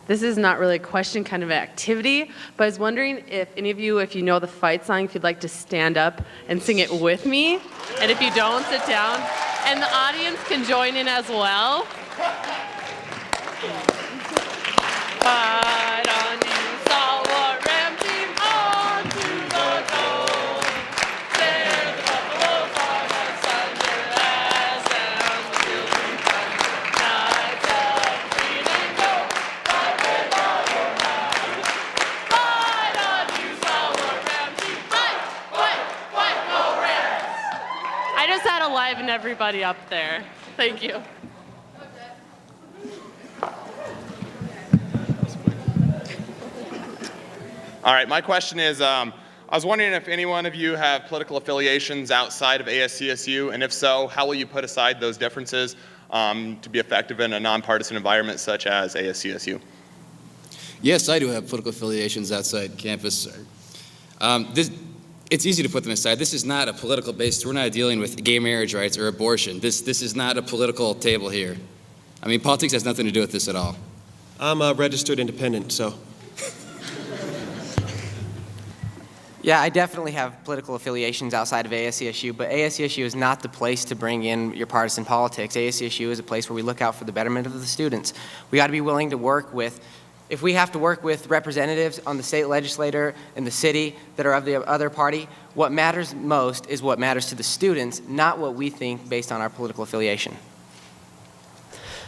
This is not really a question, kind of an activity, but I was wondering if any of you, if you know the fight song, if you'd like to stand up and sing it with me. And if you don't, sit down. And the audience can join in as well. Fight on, you stalwart ram team, on to the goal. There the buffalo fog asunder as down the field we come. Knights of green and gold, fight with all your might. Fight on, you stalwart ram team, fight, no rams. I just had to liven everybody up there. Thank you. All right, my question is, I was wondering if any one of you have political affiliations outside of ASCSU, and if so, how will you put aside those differences to be effective in a nonpartisan environment such as ASCSU? Yes, I do have political affiliations outside campus. It's easy to put them aside. This is not a political base. We're not dealing with gay marriage rights or abortion. This is not a political table here. I mean, politics has nothing to do with this at all. I'm a registered independent, so. Yeah, I definitely have political affiliations outside of ASCSU, but ASCSU is not the place to bring in your partisan politics. ASCSU is a place where we look out for the betterment of the students. We got to be willing to work with, if we have to work with representatives on the state legislature in the city that are of the other party, what matters most is what matters to the students, not what we think based on our political affiliation.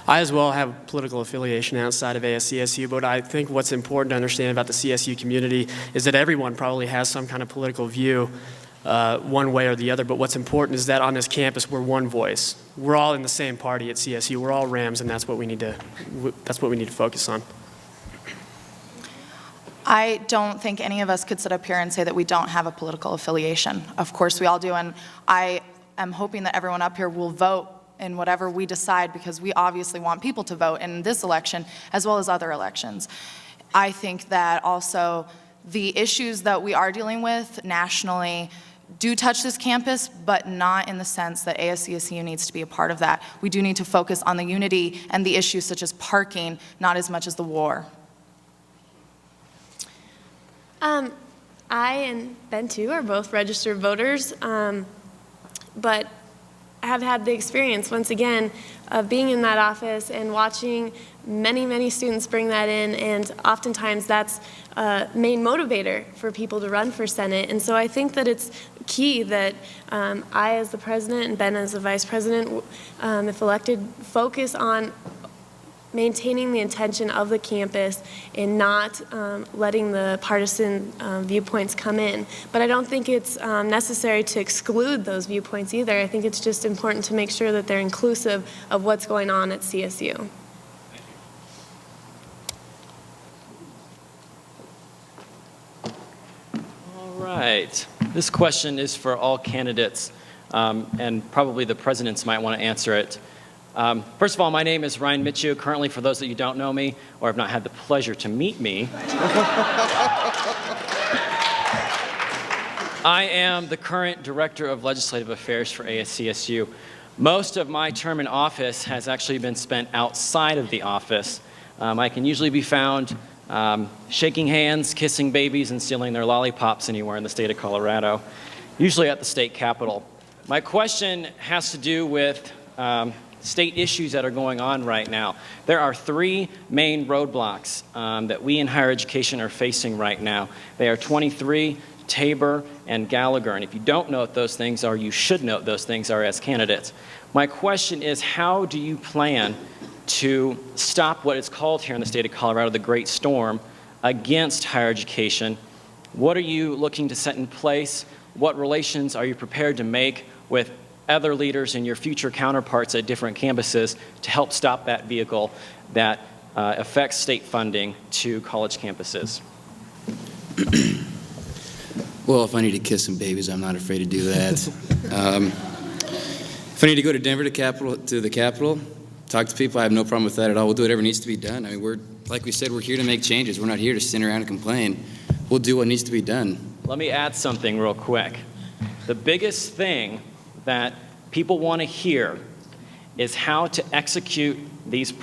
I as well have political affiliation outside of ASCSU, but I think what's important to understand about the CSU community is that everyone probably has some kind of political view one way or the other, but what's important is that on this campus we're one voice. We're all in the same party at CSU. We're all Rams, and that's what we need to focus on. I don't think any of us could sit up here and say that we don't have a political affiliation. Of course we all do, and I am hoping that everyone up here will vote in whatever we decide, because we obviously want people to vote in this election as well as other elections. I think that also the issues that we are dealing with nationally do touch this campus, but not in the sense that ASCSU needs to be a part of that. We do need to focus on the unity and the issues such as parking, not as much as the war. I and Ben too are both registered voters, but have had the experience, once again, of being in that office and watching many, many students bring that in, and oftentimes that's a main motivator for people to run for Senate. And so I think that it's key that I as the president and Ben as the vice president, if elected, focus on maintaining the intention of the campus and not letting the partisan viewpoints come in. But I don't think it's necessary to exclude those viewpoints either. I think it's just important to make sure that they're inclusive of what's going on at CSU. All right. This question is for all candidates, and probably the presidents might want to answer it. First of all, my name is Ryan Mitchell. Currently, for those of you who don't know me or have not had the pleasure to meet me, I am the current Director of Legislative Affairs for ASCSU. Most of my term in office has actually been spent outside of the office. I can usually be found shaking hands, kissing babies, and stealing their lollipops anywhere in the state of Colorado, usually at the state capitol. My question has to do with state issues that are going on right now. There are three main roadblocks that we in higher education are facing right now. They are 23, Tabor, and Gallagher. And if you don't know what those things are, you should know what those things are as candidates. My question is, how do you plan to stop what is called here in the state of Colorado the Great Storm against higher education? What are you looking to set in place? What relations are you prepared to make with other leaders and your future counterparts at different campuses to help stop that vehicle that affects state funding to college campuses? Well, if I need to kiss some babies, I'm not afraid to do that. If I need to go to Denver to the Capitol, talk to people, I have no problem with that at all. We'll do whatever needs to be done. I mean, like we said, we're here to make changes. We're not here to sit around and complain. We'll do what needs to be done. Let me add something real quick. The biggest thing that people want to hear is how to execute these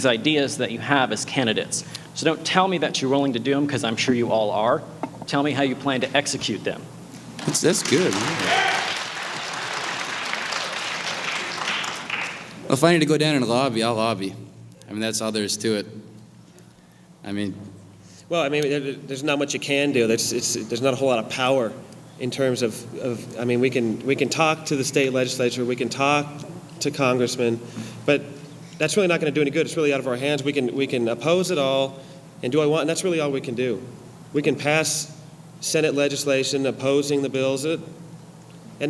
ideas that you have as candidates. So don't tell me that you're willing to do them, because I'm sure you all are. Tell me how you plan to execute them. That's good. Well, if I need to go down and lobby, I'll lobby. I mean, that's all there is to it. I mean... Well, I mean, there's not much you can do. There's not a whole lot of power in terms of I mean, we can talk to the state legislature, we can talk to congressmen, but that's really not going to do any good. It's really out of our hands. We can oppose it all, and and that's really all we can do. We can pass Senate legislation opposing the bills, and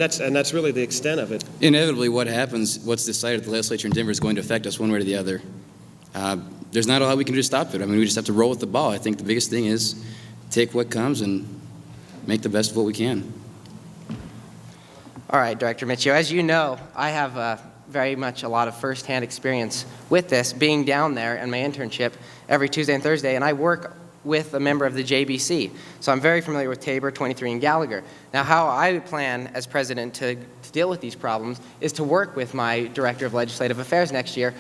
that's really the extent of it. Inevitably, what happens, what's decided at the legislature in Denver is going to affect us one way or the other. There's not a lot we can do to stop it. I mean, we just have to roll with the ball. I think the biggest thing is take what comes and make the best of what we can. All right, Director Mitchell, as you know, I have very much a lot of firsthand experience with this, being down there in my internship every Tuesday and Thursday, and I work with a member of the JBC. So I'm very familiar with Tabor, 23, and Gallagher. Now, how I plan as president to deal with these problems is to work with my Director of Legislative Affairs next year,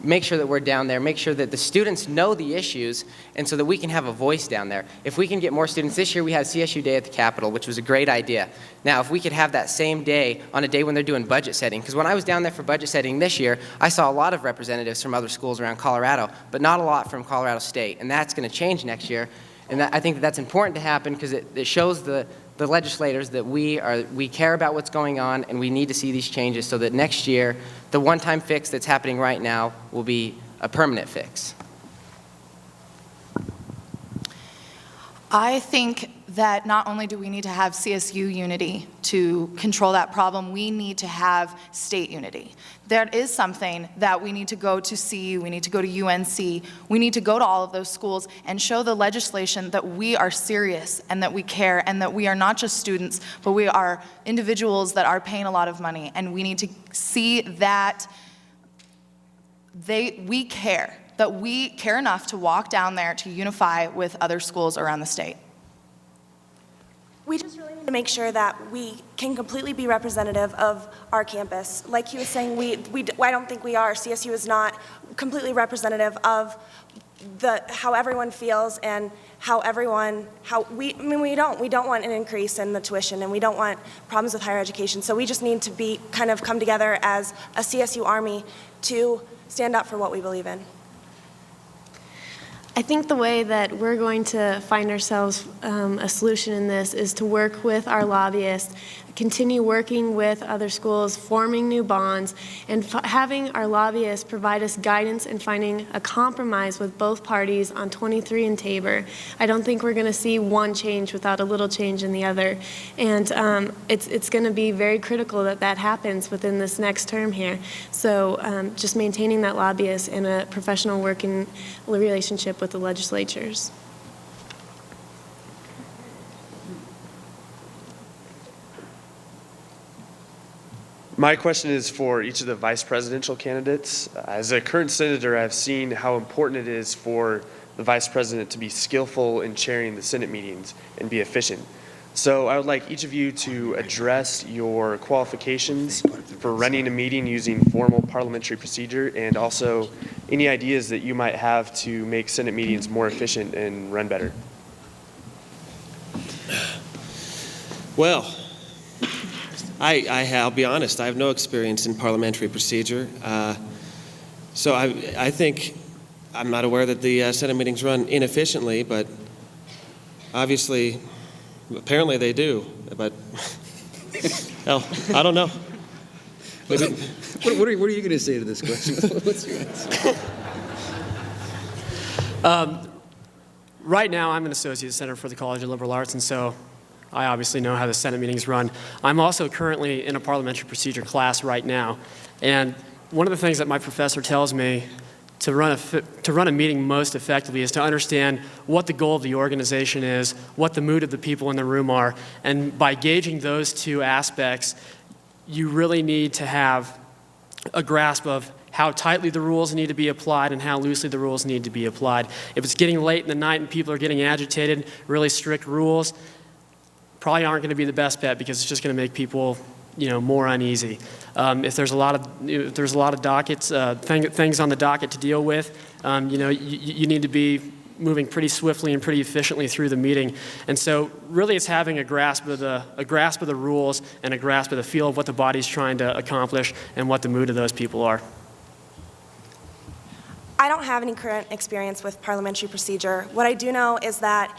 make sure that we're down there, make sure that the students know the issues, and so that we can have a voice down there. If we can get more students, this year we had CSU Day at the Capitol, which was a great idea. Now, if we could have that same day on a day when they're doing budget setting, because when I was down there for budget setting this year, I saw a lot of representatives from other schools around Colorado, but not a lot from Colorado State, and that's going to change next year. And I think that's important to happen because it shows the the legislators that we care about what's going on, and we need to see these changes so that next year, the one-time fix that's happening right now will be a permanent fix. I think that not only do we need to have CSU unity to control that problem, we need to have state unity. There is something that we need to go to CU, we need to go to UNC, we need to go to all of those schools and show the legislation that we are serious and that we care and that we are not just students, but we are individuals that are paying a lot of money, and we need to see that we care. That we care enough to walk down there to unify with other schools around the state. We just really need to make sure that we can completely be representative of our campus. Like he was saying, I don't think we are. CSU is not completely representative of how everyone feels and we don't want an increase in the tuition, and we don't want problems with higher education. So we just need to come together as a CSU army to stand up for what we believe in. I think the way that we're going to find ourselves a solution in this is to work with our lobbyists, continue working with other schools, forming new bonds, and having our lobbyists provide us guidance and finding a compromise with both parties on 23 and Tabor. I don't think we're going to see one change without a little change in the other. And it's going to be very critical that that happens within this next term here. So just maintaining that lobbyist and a professional working relationship with the legislatures. My question is for each of the vice presidential candidates. As a current senator, I've seen how important it is for the vice president to be skillful in chairing the Senate meetings and be efficient. So I would like each of you to address your qualifications for running a meeting using formal parliamentary procedure, and also any ideas that you might have to make Senate meetings more efficient and run better. Well, I'll be honest, I have no experience in parliamentary procedure. So I think I'm not aware that the Senate meetings run inefficiently, but obviously, apparently they do. But, hell, I don't know. What are you going to say to this question? What's your answer? Right now, I'm an associate senator for the College of Liberal Arts, and so I obviously know how the Senate meetings run. I'm also currently in a parliamentary procedure class right now, and one of the things that my professor tells me to run a meeting most effectively is to understand what the goal of the organization is, what the mood of the people in the room are, and by gauging those two aspects, you really need to have a grasp of how tightly the rules need to be applied and how loosely the rules need to be applied. If it's getting late in the night and people are getting agitated, really strict rules probably aren't going to be the best bet, because it's just going to make people, more uneasy. If there's a lot of dockets, things on the docket to deal with, you need to be moving pretty swiftly and pretty efficiently through the meeting. And so really it's having a grasp of the rules and a grasp of the feel of what the body's trying to accomplish and what the mood of those people are. I don't have any current experience with parliamentary procedure. What I do know is that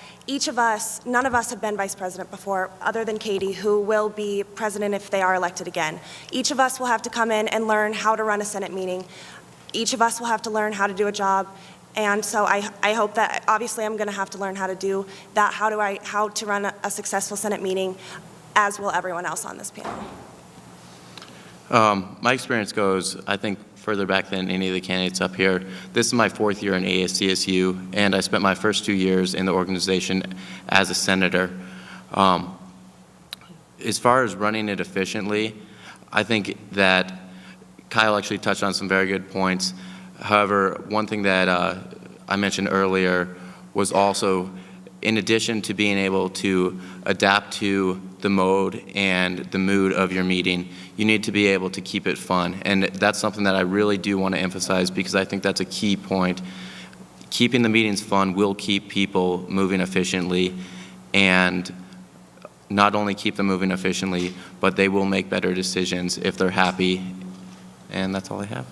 none of us have been vice president before, other than Katie, who will be president if they are elected again. Each of us will have to come in and learn how to run a Senate meeting. Each of us will have to learn how to do a job. And so I hope that, obviously I'm going to have to learn how to do that, how to run a successful Senate meeting, as will everyone else on this panel. My experience goes, I think, further back than any of the candidates up here. This is my 4th year in ASCSU, and I spent my first 2 years in the organization as a senator. As far as running it efficiently, I think that Kyle actually touched on some very good points. However, one thing that I mentioned earlier was also, in addition to being able to adapt to the mode and the mood of your meeting, you need to be able to keep it fun. And that's something that I really do want to emphasize, because I think that's a key point. Keeping the meetings fun will keep people moving efficiently, and not only keep them moving efficiently, but they will make better decisions if they're happy. And that's all I have.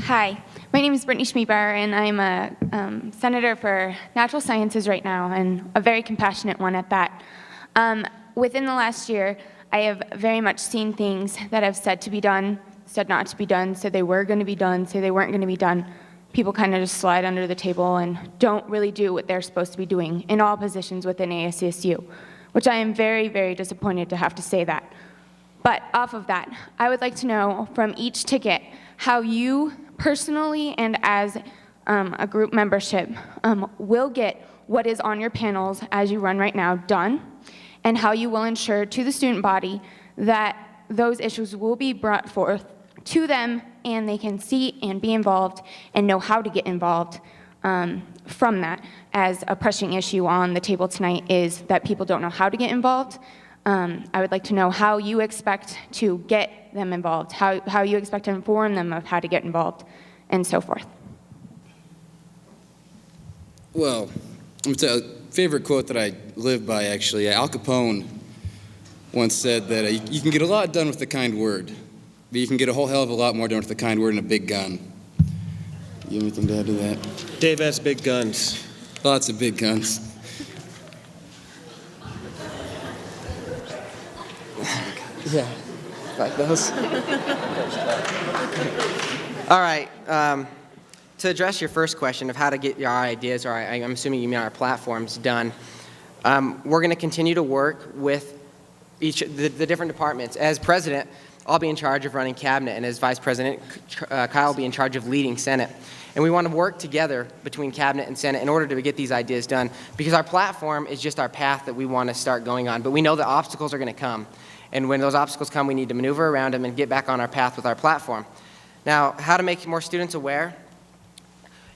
Hi, My name is Britney Schmieber, and I'm a senator for natural sciences right now, and a very compassionate one at that. Within the last year, I have very much seen things that I've said to be done, said not to be done, said they were going to be done, said they weren't going to be done. People kind of just slide under the table and don't really do what they're supposed to be doing in all positions within ASCSU, which I am very, very disappointed to have to say that. But off of that, I would like to know from each ticket how you personally and as a group membership will get what is on your panels as you run right now done, and how you will ensure to the student body that those issues will be brought forth to them and they can see and be involved and know how to get involved from that, as a pressing issue on the table tonight is that people don't know how to get involved. I would like to know how you expect to get them involved, how you expect to inform them of how to get involved, and so forth. Well, I'm going to tell you a favorite quote that I live by, actually. Al Capone once said that you can get a lot done with a kind word, but you can get a whole hell of a lot more done with a kind word and a big gun. You have anything to add to that? Dave has big guns. Lots of big guns. Yeah, like those. All right. To address your first question of how to get our ideas, or I'm assuming you mean our platforms, done, we're going to continue to work with the different departments. As president, I'll be in charge of running cabinet, and as vice president, Kyle will be in charge of leading Senate. And we want to work together between cabinet and Senate in order to get these ideas done, because our platform is just our path that we want to start going on. But we know that obstacles are going to come. And when those obstacles come, we need to maneuver around them and get back on our path with our platform. Now, how to make more students aware?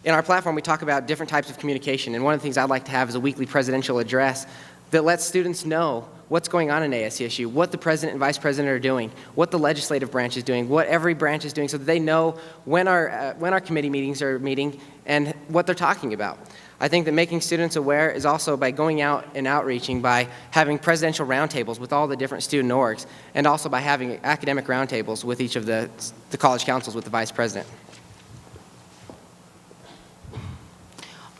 In our platform, we talk about different types of communication. And one of the things I'd like to have is a weekly presidential address that lets students know what's going on in ASCSU, what the president and vice president are doing, what the legislative branch is doing, what every branch is doing, so that they know when our committee meetings are meeting and what they're talking about. I think that making students aware is also by going out and outreaching, by having presidential roundtables with all the different student orgs, and also by having academic roundtables with each of the college councils with the vice president.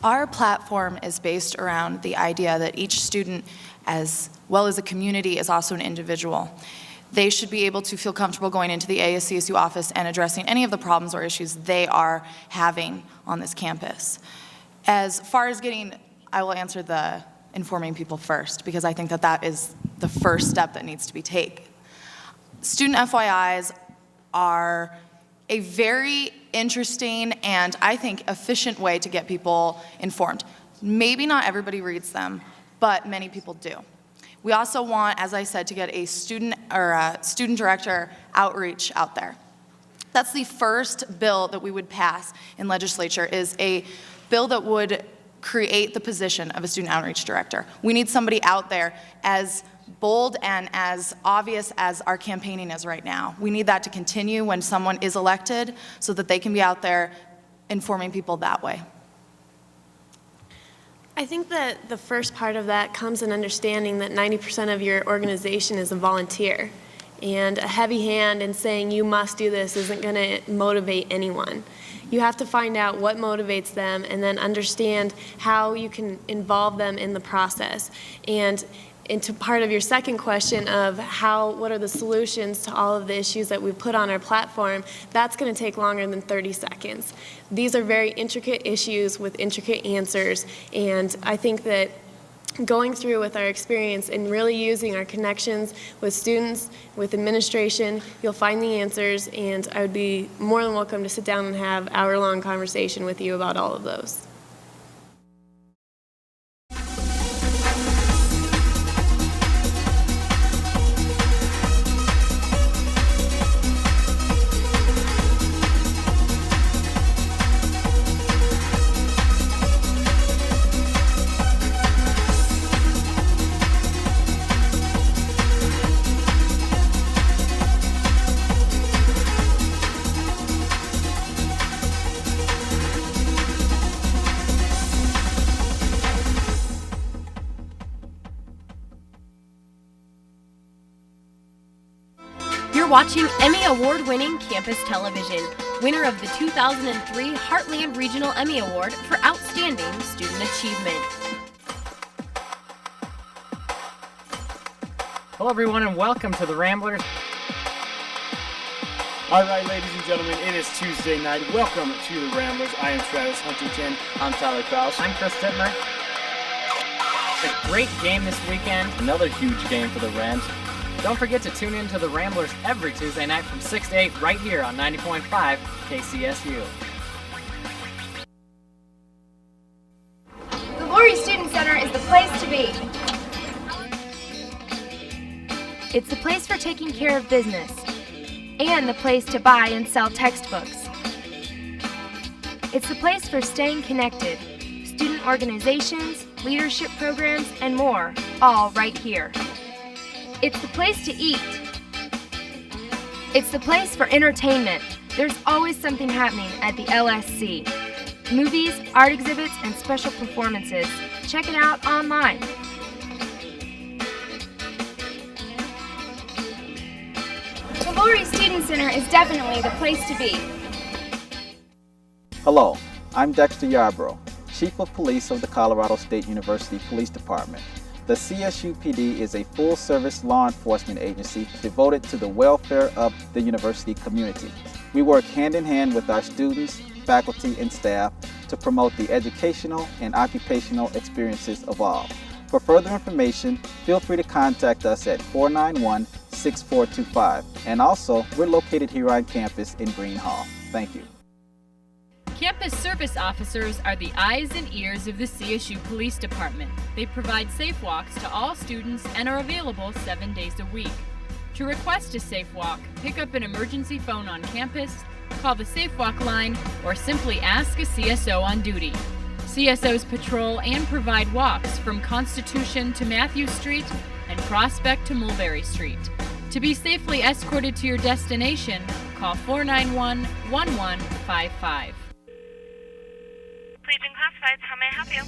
Our platform is based around the idea that each student, as well as a community, is also an individual. They should be able to feel comfortable going into the ASCSU office and addressing any of the problems or issues they are having on this campus. As far as I will answer the informing people first, because I think that that is the first step that needs to be taken. Student FYIs are a very interesting and, I think, efficient way to get people informed. Maybe not everybody reads them, but many people do. We also want, as I said, to get a student director outreach out there. That's the first bill that we would pass in legislature, is a bill that would create the position of a student outreach director. We need somebody out there as bold and as obvious as our campaigning is right now. We need that to continue when someone is elected so that they can be out there informing people that way. I think that the first part of that comes in understanding that 90% of your organization is a volunteer. And a heavy hand in saying you must do this isn't going to motivate anyone. You have to find out what motivates them and then understand how you can involve them in the process. And into part of your second question of what are the solutions to all of the issues that we put on our platform, that's going to take longer than 30 seconds. These are very intricate issues with intricate answers, and I think that going through with our experience and really using our connections with students, with administration, you'll find the answers, and I would be more than welcome to sit down and have hour-long conversation with you about all of those. You're watching Emmy Award-winning campus television. winner of the 2003 Heartland Regional Emmy Award for Outstanding Student Achievement. Hello, everyone, and welcome to the Ramblers. All right, ladies and gentlemen, it is Tuesday night. Welcome to the Ramblers. I am Travis Huntington. I'm Tyler Clawson. I'm Chris Tittmer. A great game this weekend. Another huge game for the Rams. Don't forget to tune in to the Ramblers every Tuesday night from 6 to 8 right here on 90.5 KCSU. The Lori Student Center is the place to be. It's the place for taking care of business and the place to buy and sell textbooks. It's the place for staying connected, student organizations, leadership programs, and more, all right here. It's the place to eat. It's the place for entertainment. There's always something happening at the LSC. Movies, art exhibits, and special performances. Check it out online. The Lori Student Center is definitely the place to be. Hello, I'm Dexter Yarbrough, Chief of Police of the Colorado State University Police Department. The CSU PD is a full-service law enforcement agency devoted to the welfare of the university community. We work hand-in-hand with our students, faculty, and staff to promote the educational and occupational experiences of all. For further information, feel free to contact us at 491-6425. And also, we're located here on campus in Green Hall. Thank you. Campus service officers are the eyes and ears of the CSU Police Department. They provide safe walks to all students and are available 7 days a week. To request a safe walk, pick up an emergency phone on campus, call the Safe Walk line, or simply ask a CSO on duty. CSOs patrol and provide walks from Constitution to Matthew Street and Prospect to Mulberry Street. To be safely escorted to your destination, call 491-1155. Legion Classifieds, how may I help you?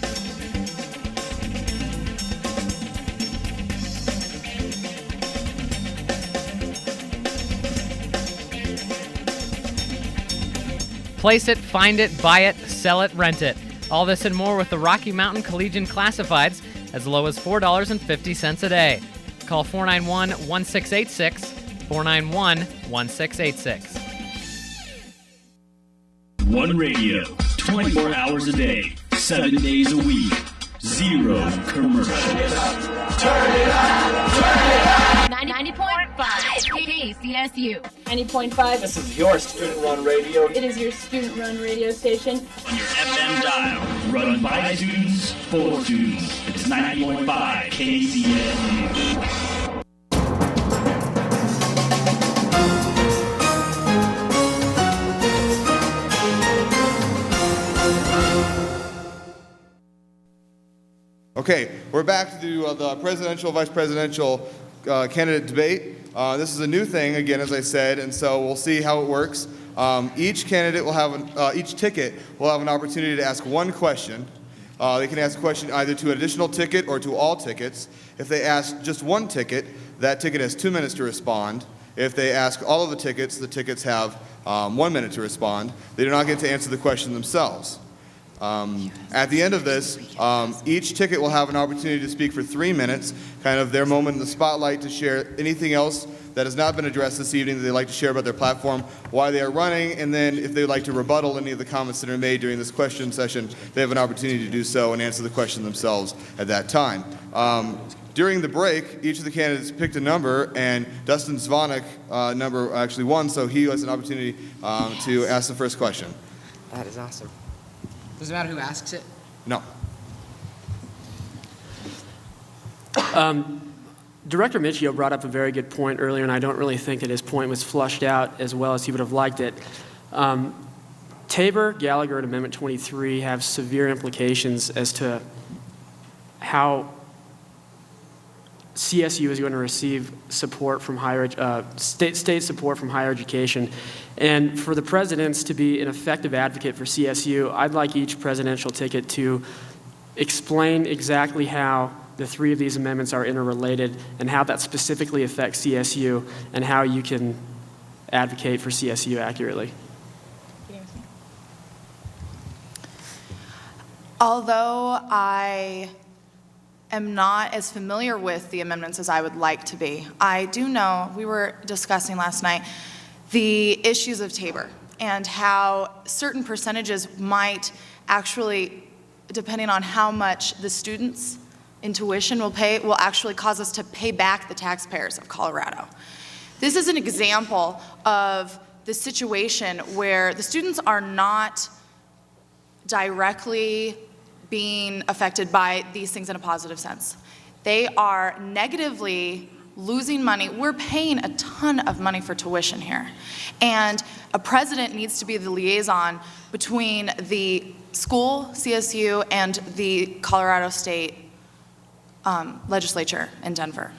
Place it, find it, buy it, sell it, rent it. All this and more with the Rocky Mountain Collegian Classifieds, as low as $4.50 a day. Call 491-1686, 491-1686. One radio, 24 hours a day, 7 days a week, zero commercials. Turn it up, turn it up, turn it up. 90.5 KCSU. 90.5. This is your student-run radio. It is your student-run radio station. On your FM dial, run by students, for students. It's 90.5 KCSU. Okay, we're back to do the presidential, vice presidential candidate debate. This is a new thing, again, as I said, and so we'll see how it works. Each candidate will have, each ticket will have an opportunity to ask one question. They can ask a question either to an additional ticket or to all tickets. If they ask just one ticket, that ticket has 2 minutes to respond. If they ask all of the tickets have 1 minute to respond. They do not get to answer the question themselves. At the end of this, each ticket will have an opportunity to speak for 3 minutes, kind of their moment in the spotlight, to share anything else that has not been addressed this evening that they'd like to share about their platform, why they are running, and then if they'd like to rebuttal any of the comments that are made during this question session, they have an opportunity to do so and answer the question themselves at that time. During the break, each of the candidates picked a number, and Dustin Zvonik number actually won, so he has an opportunity to ask the first question. That is awesome. Does it matter who asks it? No. Director Michio brought up a very good point earlier, and I don't really think that his point was flushed out as well as he would have liked it. Tabor, Gallagher, and Amendment 23 have severe implications as to how CSU is going to receive support from state support from higher education. And for the presidents to be an effective advocate for CSU, I'd like each presidential ticket to explain exactly how the three of these amendments are interrelated and how that specifically affects CSU and how you can advocate for CSU accurately. Although I am not as familiar with the amendments as I would like to be, I do know, we were discussing last night, the issues of Tabor and how certain percentages might actually, depending on how much the students in tuition will pay, will actually cause us to pay back the taxpayers of Colorado. This is an example of the situation where the students are not directly being affected by these things in a positive sense. They are negatively losing money. We're paying a ton of money for tuition here. And a president needs to be the liaison between the school, CSU, and the Colorado State legislature in Denver.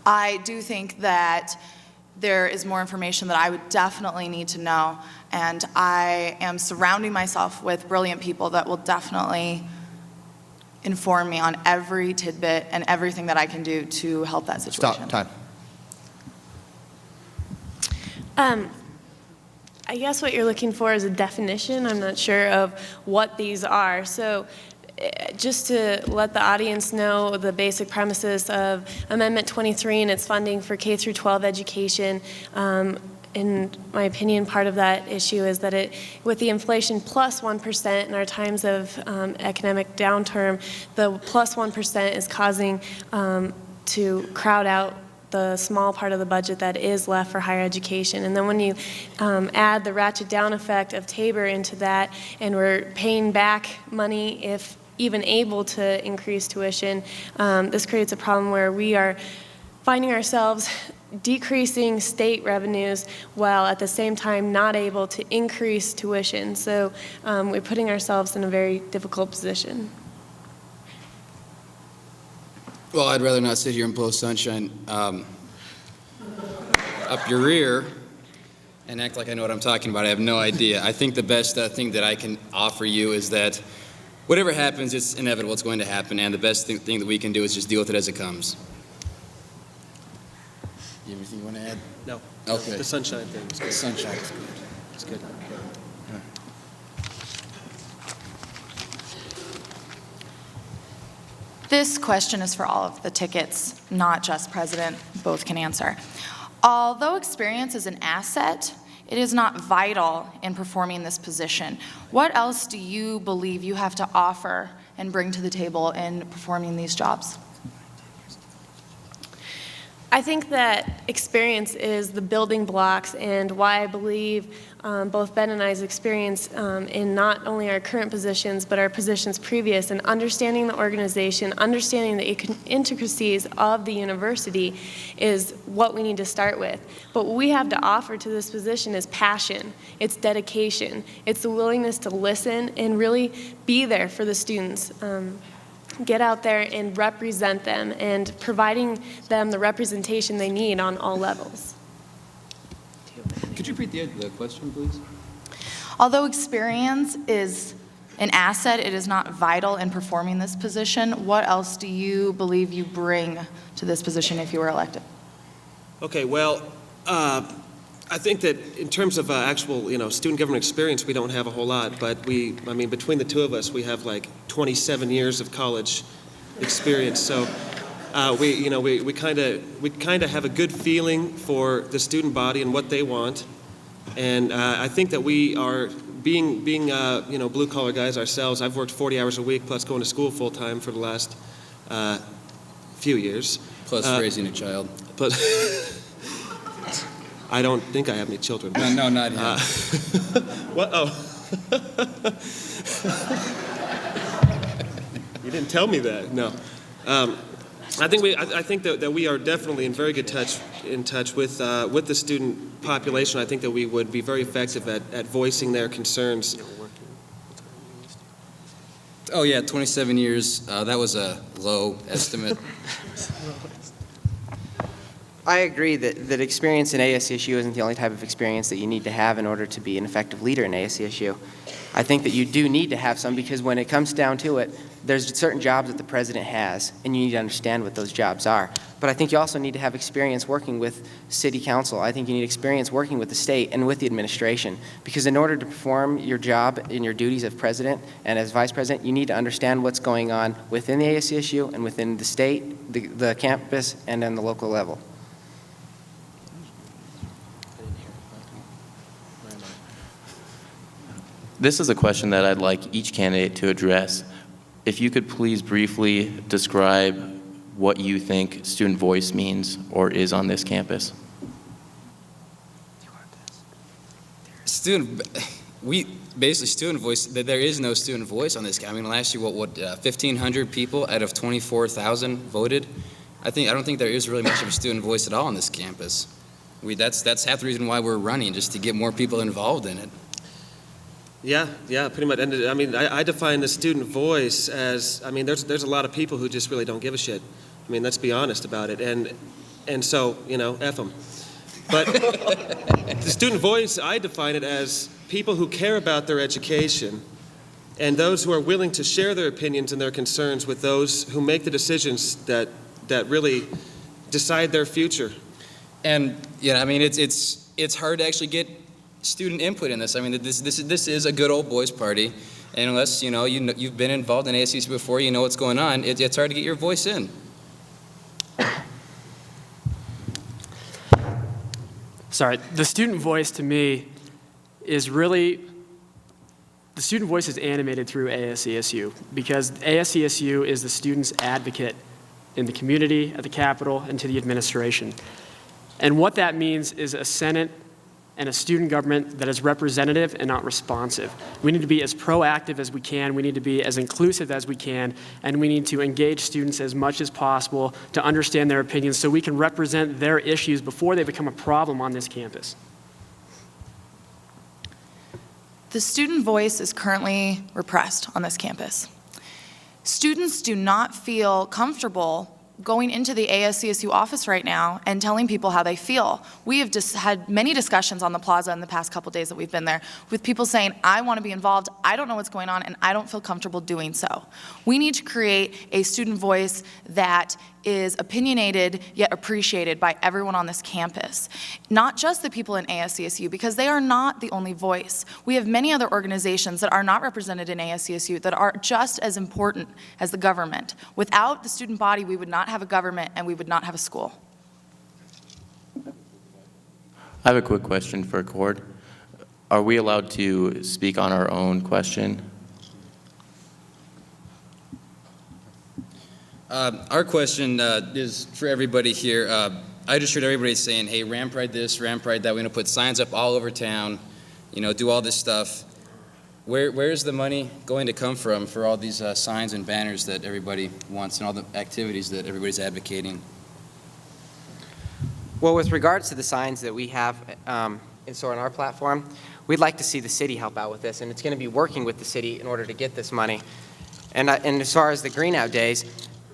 I do think that there is more information that I would definitely need to know, and I am surrounding myself with brilliant people that will definitely inform me on every tidbit and everything that I can do to help that situation. Stop, time. I guess what you're looking for is a definition. I'm not sure of what these are. So just to let the audience know the basic premises of Amendment 23 and its funding for K through 12 education, in my opinion, part of that issue is that with the inflation plus 1% in our times of economic downturn, the plus 1% is causing to crowd out the small part of the budget that is left for higher education. And then when you add the ratchet down effect of Tabor into that, and we're paying back money if even able to increase tuition, this creates a problem where we are finding ourselves decreasing state revenues while at the same time not able to increase tuition. So we're putting ourselves in a very difficult position. Well, I'd rather not sit here and blow sunshine up your rear and act like I know what I'm talking about. I have no idea. I think the best thing that I can offer you is that whatever happens, it's inevitable. It's going to happen, and the best thing that we can do is just deal with it as it comes. You have anything you want to add? No. Okay. The sunshine thing is good. Sunshine is good. It's good. This question is for all of the tickets, not just President. Both can answer. Although experience is an asset, it is not vital in performing this position. What else do you believe you have to offer and bring to the table in performing these jobs? I think that experience is the building blocks, and why I believe both Ben and I's experience in not only our current positions but our positions previous, and understanding the organization, understanding the intricacies of the university is what we need to start with. But what we have to offer to this position is passion, it's dedication, it's the willingness to listen and really be there for the students. Get out there and represent them, and providing them the representation they need on all levels. Could you repeat the question, please? Although experience is an asset, it is not vital in performing this position. What else do you believe you bring to this position if you were elected? Okay, well, I think that in terms of actual, student government experience, we don't have a whole lot, but between the two of us, we have like 27 years of college experience. So we kind of have a good feeling for the student body and what they want, and I think that we are being blue collar guys ourselves. I've worked 40 hours a week plus going to school full time for the last few years. Plus raising a child. Plus. I don't think I have any children. No, not him. What? Oh. You didn't tell me that. No. I think that we are definitely in very good touch with the student population. I think that we would be very effective at voicing their concerns. Oh yeah, 27 years. That was a low estimate. I agree that experience in ASCSU isn't the only type of experience that you need to have in order to be an effective leader in ASCSU. I think that you do need to have some, because when it comes down to it, there's certain jobs that the president has, and you need to understand what those jobs are. But I think you also need to have experience working with city council. I think you need experience working with the state and with the administration, because in order to perform your job and your duties as president and as vice president, you need to understand what's going on within the ASCSU and within the state, the campus, and on the local level. This is a question that I'd like each candidate to address. If you could please briefly describe what you think student voice means or is on this campus. Student voice, there is no student voice on this. I mean, last year, 1,500 people out of 24,000 voted. I don't think there is really much of a student voice at all on this campus. That's half the reason why we're running, just to get more people involved in it. Yeah, pretty much. And I mean, I define the student voice as, I mean, there's a lot of people who just really don't give a shit. I mean, let's be honest about it. And so, F them. But the student voice, I define it as people who care about their education and those who are willing to share their opinions and their concerns with those who make the decisions that really decide their future. And, I mean, it's hard to actually get student input in this. I mean, this is a good old boys party, and unless you've been involved in ASCSU before, you know what's going on. It's hard to get your voice in. Sorry, the student voice to me is really, the student voice is animated through ASCSU, because ASCSU is the student's advocate in the community, at the Capitol, and to the administration. And what that means is a Senate and a student government that is representative and not responsive. We need to be as proactive as we can, we need to be as inclusive as we can, and we need to engage students as much as possible to understand their opinions so we can represent their issues before they become a problem on this campus. The student voice is currently repressed on this campus. Students do not feel comfortable going into the ASCSU office right now and telling people how they feel. We have just had many discussions on the plaza in the past couple days that we've been there with people saying, I want to be involved, I don't know what's going on, and I don't feel comfortable doing so. We need to create a student voice that is opinionated yet appreciated by everyone on this campus. Not just the people in ASCSU, because they are not the only voice. We have many other organizations that are not represented in ASCSU that are just as important as the government. Without the student body, we would not have a government and we would not have a school. I have a quick question for Cord. Are we allowed to speak on our own question? Our question is for everybody here. I just heard everybody saying, hey, Ram Pride this, Ram Pride that. We're going to put signs up all over town, do all this stuff. Where's the money going to come from for all these signs and banners that everybody wants and all the activities that everybody's advocating? Well, with regards to the signs that we have in store on our platform, we'd like to see the city help out with this, and it's going to be working with the city in order to get this money. And as far as the green out days,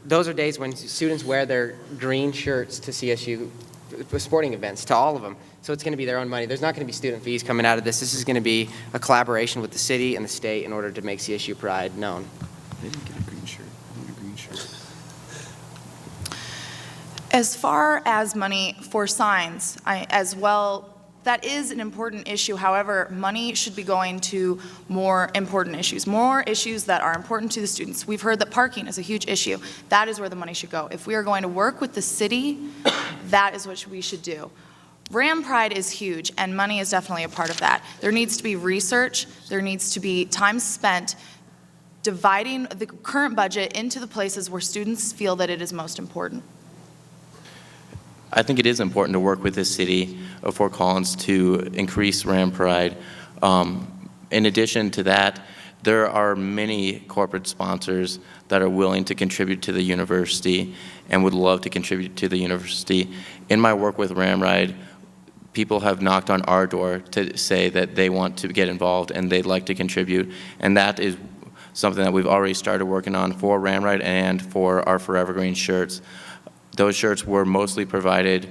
those are days when students wear their green shirts to CSU sporting events, to all of them. So it's going to be their own money. There's not going to be student fees coming out of this. This is going to be a collaboration with the city and the state in order to make CSU Pride known. I didn't get a green shirt. I want a green shirt. As far as money for signs, as well, that is an important issue. However, money should be going to more important issues that are important to the students. We've heard that parking is a huge issue. That is where the money should go. If we are going to work with the city, that is what we should do. Ram Pride is huge, and money is definitely a part of that. There needs to be research. There needs to be time spent dividing the current budget into the places where students feel that it is most important. I think it is important to work with the city of Fort Collins to increase Ram Pride. In addition to that, there are many corporate sponsors that are willing to contribute to the university and would love to contribute to the university. In my work with Ram Ride, people have knocked on our door to say that they want to get involved and they'd like to contribute, and that is something that we've already started working on for Ram Ride and for our Forever Green shirts. Those shirts were mostly provided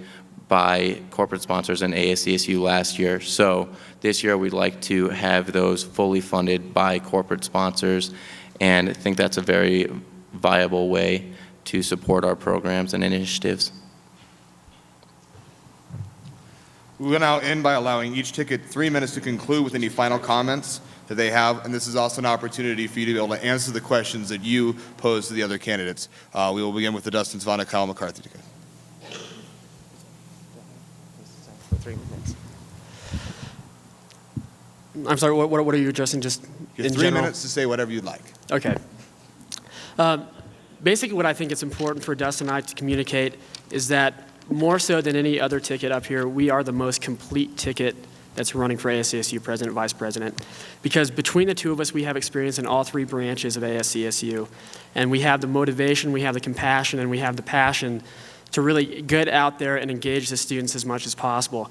by corporate sponsors in ASCSU last year. So this year we'd like to have those fully funded by corporate sponsors, and I think that's a very viable way to support our programs and initiatives. We will now end by allowing each ticket 3 minutes to conclude with any final comments that they have, and this is also an opportunity for you to be able to answer the questions that you pose to the other candidates. We will begin with the Dustin Zvonik, Kyle McCarthy ticket. For 3 minutes. I'm sorry, what are you addressing just You have in 3 general? minutes to say whatever you'd like. Okay. Basically, what I think it's important for Dustin and I to communicate is that more so than any other ticket up here, we are the most complete ticket that's running for ASCSU president, vice president. Because between the two of us, we have experience in all three branches of ASCSU. And we have the motivation, we have the compassion, and we have the passion to really get out there and engage the students as much as possible.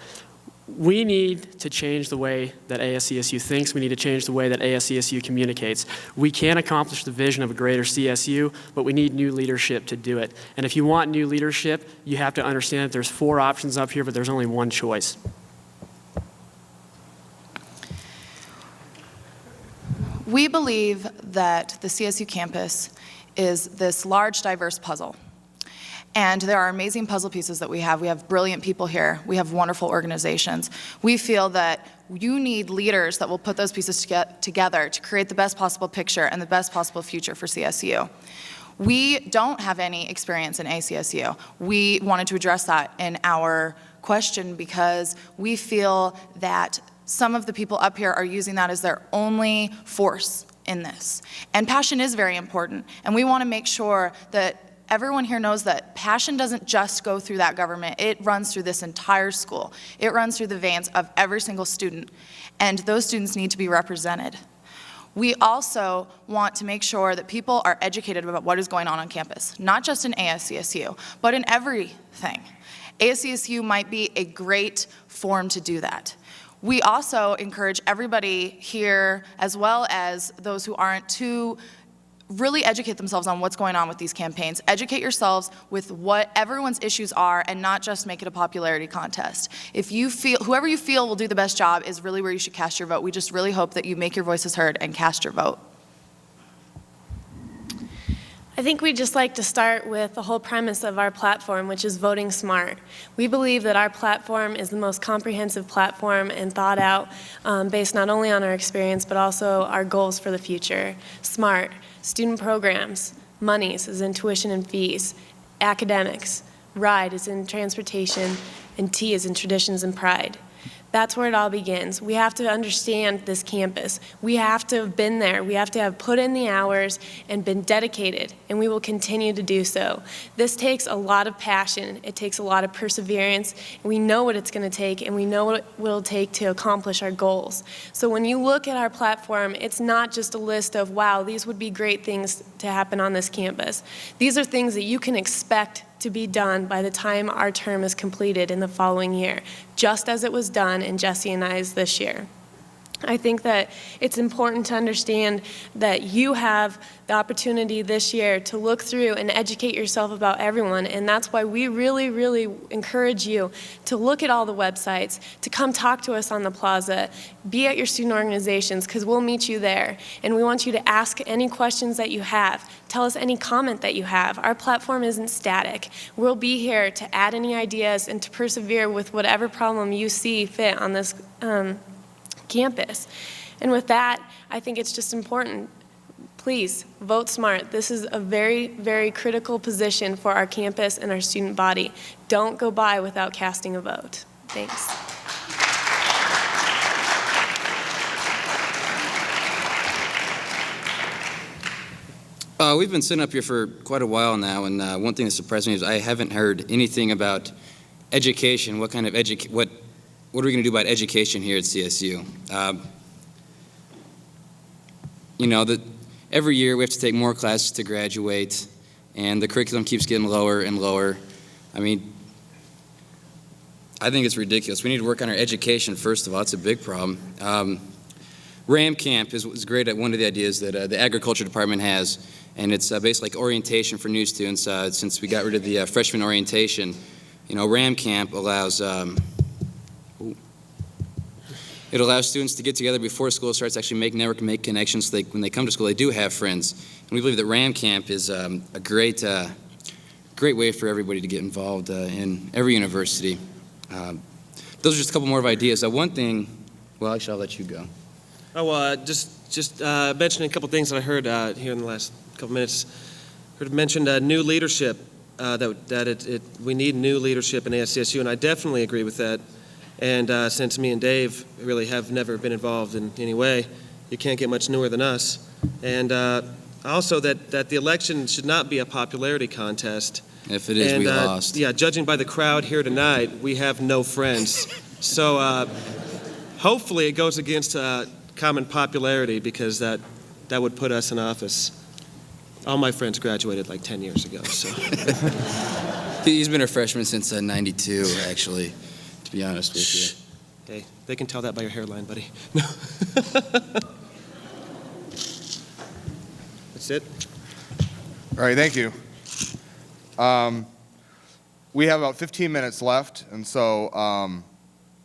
We need to change the way that ASCSU thinks. We need to change the way that ASCSU communicates. We can accomplish the vision of a greater CSU, but we need new leadership to do it. And if you want new leadership, you have to understand that there's 4 options up here, but there's only one choice. We believe that the CSU campus is this large, diverse puzzle. And there are amazing puzzle pieces that we have. We have brilliant people here. We have wonderful organizations. We feel that you need leaders that will put those pieces together to create the best possible picture and the best possible future for CSU. We don't have any experience in ACSU. We wanted to address that in our question because we feel that some of the people up here are using that as their only force in this. And passion is very important. And we want to make sure that everyone here knows that passion doesn't just go through that government. It runs through this entire school. It runs through the veins of every single student, and those students need to be represented. We also want to make sure that people are educated about what is going on campus, not just in ASCSU, but in everything. ASCSU might be a great forum to do that. We also encourage everybody here, as well as those who aren't, to really educate themselves on what's going on with these campaigns. Educate yourselves with what everyone's issues are and not just make it a popularity contest. If you feel, whoever you feel will do the best job is really where you should cast your vote. We just really hope that you make your voices heard and cast your vote. I think we'd just like to start with the whole premise of our platform, which is voting smart. We believe that our platform is the most comprehensive platform and thought out based not only on our experience, but also our goals for the future. SMART, student programs, monies is in tuition and fees, academics, RIDE is in transportation, and T is in traditions and pride. That's where it all begins. We have to understand this campus. We have to have been there. We have to have put in the hours and been dedicated, and we will continue to do so. This takes a lot of passion. It takes a lot of perseverance. We know what it's going to take, and we know what it will take to accomplish our goals. So when you look at our platform, it's not just a list of, wow, these would be great things to happen on this campus. These are things that you can expect to be done by the time our term is completed in the following year, just as it was done in Jesse and I's this year. I think that it's important to understand that you have the opportunity this year to look through and educate yourself about everyone, and that's why we really, really encourage you to look at all the websites, to come talk to us on the plaza, be at your student organizations, because we'll meet you there, and we want you to ask any questions that you have. Tell us any comment that you have. Our platform isn't static. We'll be here to add any ideas and to persevere with whatever problem you see fit on this campus. And with that, I think it's just important. Please vote smart. This is a very, very critical position for our campus and our student body. Don't go by without casting a vote. Thanks. We've been sitting up here for quite a while now, and one thing that surprised me is I haven't heard anything about education. What kind of what are we going to do about education here at CSU? You know, every year we have to take more classes to graduate, and the curriculum keeps getting lower and lower. I mean, I think it's ridiculous. We need to work on our education, first of all. It's a big problem. RAM Camp is great at one of the ideas that the agriculture department has, and it's basically like orientation for new students. Since we got rid of the freshman orientation, RAM camp allows it allows students to get together before school starts, actually make network, make connections, so when they come to school, they do have friends. And we believe that RAM camp is a great way for everybody to get involved in every university. Those are just a couple more of ideas. One thing, well, actually, I'll let you go. Oh, just mentioning a couple things that I heard here in the last couple minutes. Heard mentioned new leadership, we need new leadership in ASCSU, and I definitely agree with that. And since me and Dave really have never been involved in any way, you can't get much newer than us. And also that the election should not be a popularity contest. If it is, we lost. Yeah, judging by the crowd here tonight, we have no friends. So hopefully it goes against common popularity, because that would put us in office. All my friends graduated like 10 years ago, so. He's been a freshman since '92, actually, to be honest with you. Hey, they can tell that by your hairline, buddy. That's it. All right, thank you. We have about 15 minutes left, and so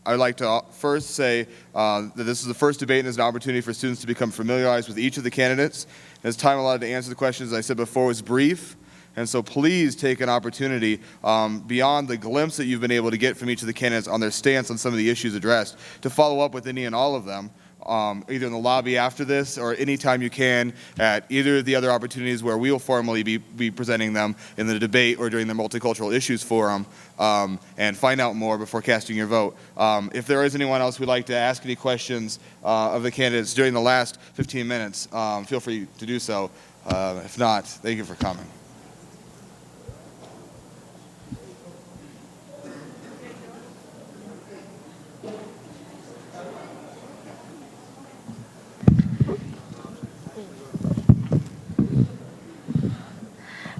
I'd like to first say that this is the first debate and is an opportunity for students to become familiarized with each of the candidates. As time allowed to answer the questions, as I said before, was brief, and so please take an opportunity beyond the glimpse that you've been able to get from each of the candidates on their stance on some of the issues addressed to follow up with any and all of them, either in the lobby after this or anytime you can at either of the other opportunities where we will formally be presenting them in the debate or during the Multicultural Issues Forum, and find out more before casting your vote. If there is anyone else who'd like to ask any questions of the candidates during the last 15 minutes, feel free to do so. If not, thank you for coming.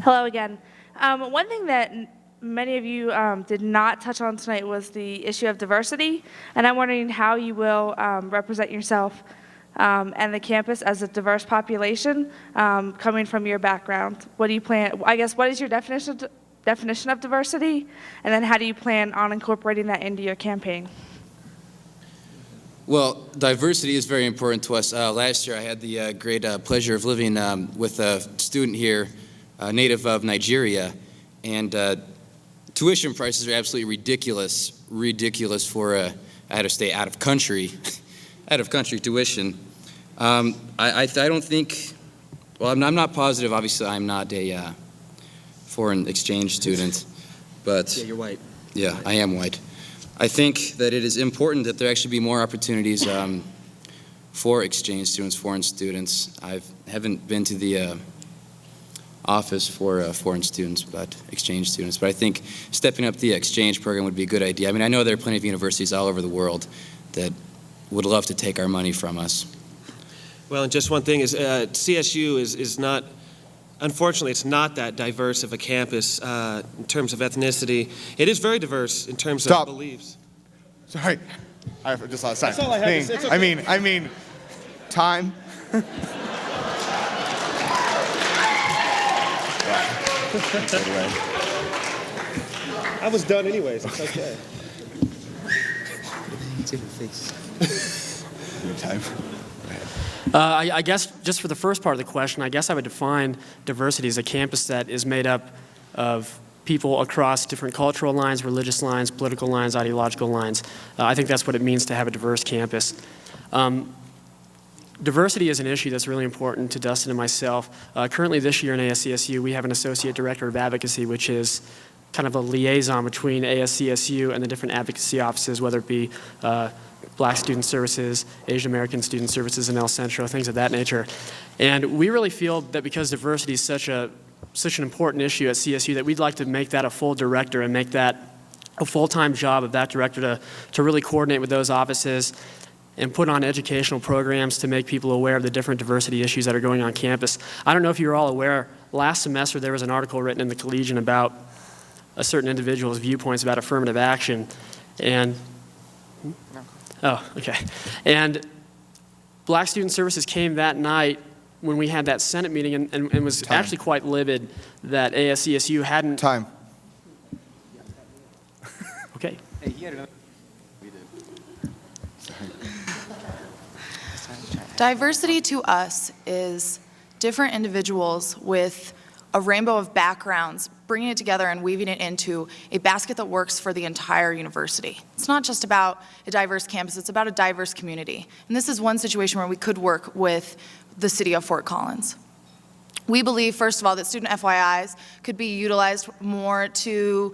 Hello again. One thing that many of you did not touch on tonight was the issue of diversity, and I'm wondering how you will represent yourself and the campus as a diverse population coming from your background. What do you plan, I guess, what is your definition of diversity, and then how do you plan on incorporating that into your campaign? Well, diversity is very important to us. Last year I had the great pleasure of living with a student here, native of Nigeria, and tuition prices are absolutely ridiculous for out-of-state, out-of-country tuition. I don't think, well, I'm not positive. Obviously, I'm not a foreign exchange student, but yeah, you're white. Yeah, I am white. I think that it is important that there actually be more opportunities for exchange students, foreign students. I haven't been to the office for foreign students, but exchange students. But I think stepping up the exchange program would be a good idea. I mean, I know there are plenty of universities all over the world that would love to take our money from us. Well, and just one thing is CSU is not, unfortunately, it's not that diverse of a campus in terms of ethnicity. It is very diverse in terms of beliefs. Sorry, I just lost time. That's all I have to say. It's okay. I mean, time. I was done anyways. It's okay. Time. I guess just for the first part of the question, I guess I would define diversity as a campus that is made up of people across different cultural lines, religious lines, political lines, ideological lines. I think that's what it means to have a diverse campus. Diversity is an issue that's really important to Dustin and myself. Currently this year in ASCSU, we have an Associate Director of Advocacy, which is kind of a liaison between ASCSU and the different advocacy offices, whether it be Black Student Services, Asian American Student Services in El Centro, things of that nature. And we really feel that because diversity is such an important issue at CSU that we'd like to make that a full director and make that a full-time job of that director to really coordinate with those offices and put on educational programs to make people aware of the different diversity issues that are going on campus. I don't know if you're all aware, last semester there was an article written in the Collegian about a certain individual's viewpoints about affirmative action. And, oh, okay. And Black Student Services came that night when we had that Senate meeting and was actually quite livid that ASCSU hadn't... Diversity to us is different individuals with a rainbow of backgrounds, bringing it together and weaving it into a basket that works for the entire university. It's not just about a diverse campus, it's about a diverse community. And this is one situation where we could work with the city of Fort Collins. We believe, first of all, that student FYIs could be utilized more to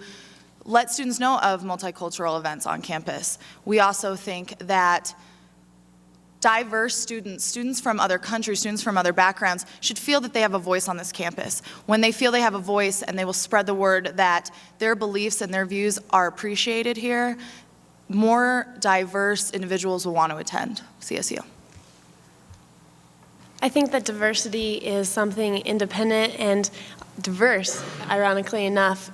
let students know of multicultural events on campus. We also think that diverse students from other countries, students from other backgrounds, should feel that they have a voice on this campus. When they feel they have a voice and they will spread the word that their beliefs and their views are appreciated here, more diverse individuals will want to attend CSU. I think that diversity is something independent and diverse, ironically enough,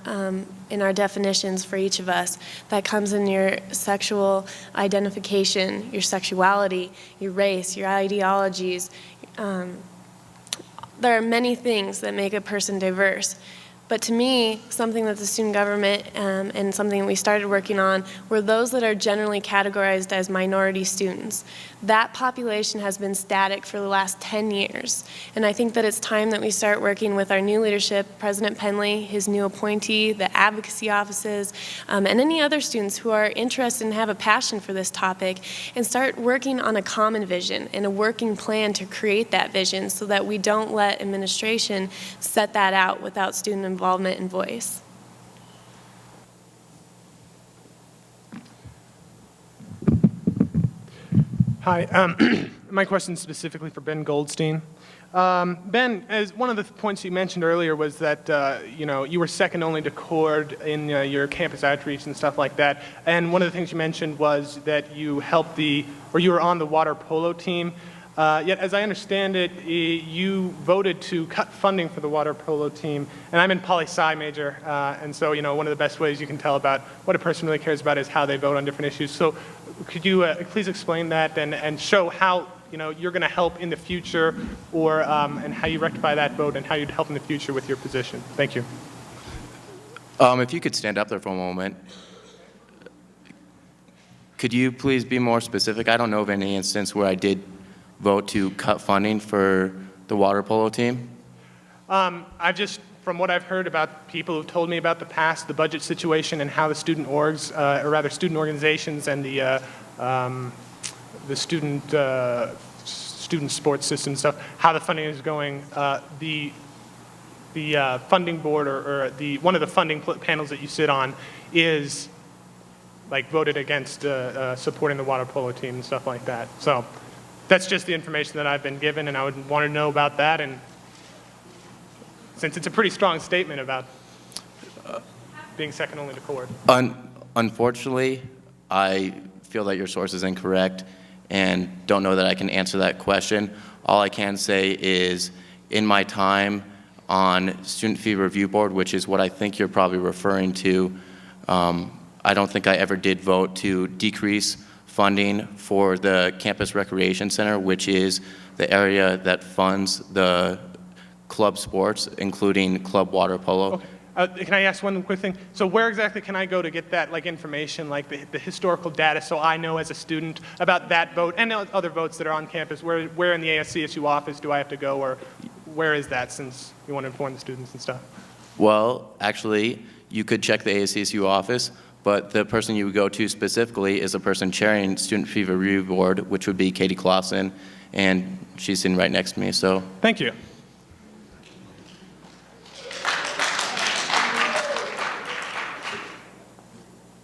in our definitions for each of us. That comes in your sexual identification, your sexuality, your race, your ideologies. There are many things that make a person diverse. But to me, something that the student government and something we started working on were those that are generally categorized as minority students. That population has been static for the last 10 years. And I think that it's time that we start working with our new leadership, President Penley, his new appointee, the advocacy offices, and any other students who are interested and have a passion for this topic, and start working on a common vision and a working plan to create that vision so that we don't let administration set that out without student involvement and voice. Hi, my question is specifically for Ben Goldstein. Ben, as one of the points you mentioned earlier was that you were second only to Cord in your campus outreach and stuff like that. And one of the things you mentioned was that you helped you were on the water polo team. Yet, as I understand it, you voted to cut funding for the water polo team. And I'm in poli-sci major, and so one of the best ways you can tell about what a person really cares about is how they vote on different issues. So, could you please explain that and show how you're going to help in the future, or and how you rectify that vote and how you'd help in the future with your position? Thank you. If you could stand up there for a moment. Could you please be more specific? I don't know of any instance where I did vote to cut funding for the water polo team? From what I've heard about people who've told me about the past, the budget situation, and how the student student organizations and the student sports system stuff, how the funding is going, the funding board or one of the funding panels that you sit on is voted against supporting the water polo team and stuff like that. So that's just the information that I've been given, and I would want to know about that. And since it's a pretty strong statement about being second only to Cord. Unfortunately, I feel that your source is incorrect and don't know that I can answer that question. All I can say is in my time on Student Fee Review Board, which is what I think you're probably referring to, I don't think I ever did vote to decrease funding for the Campus Recreation Center, which is the area that funds the club sports, including club water polo. Okay. Can I ask one quick thing? So where exactly can I go to get that information, the historical data, so I know as a student about that vote and other votes that are on campus? Where in the ASCSU office do I have to go, or where is that, since you want to inform the students and stuff? Well, actually, you could check the ASCSU office, but the person you would go to specifically is the person chairing Student Fee Review Board, which would be Katie Clawson, and she's sitting right next to me. So thank you.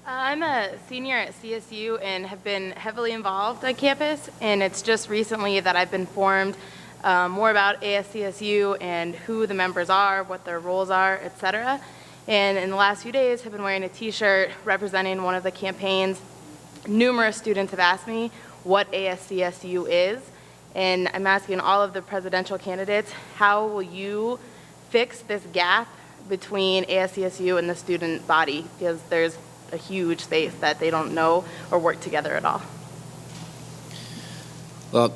I'm a senior at CSU and have been heavily involved on campus, and it's just recently that I've been informed more about ASCSU and who the members are, what their roles are, etc. And in the last few days, have been wearing a t-shirt representing one of the campaigns. Numerous students have asked me what ASCSU is, and I'm asking all of the presidential candidates, how will you fix this gap between ASCSU and the student body? Because there's a huge space that they don't know or work together at all. Well,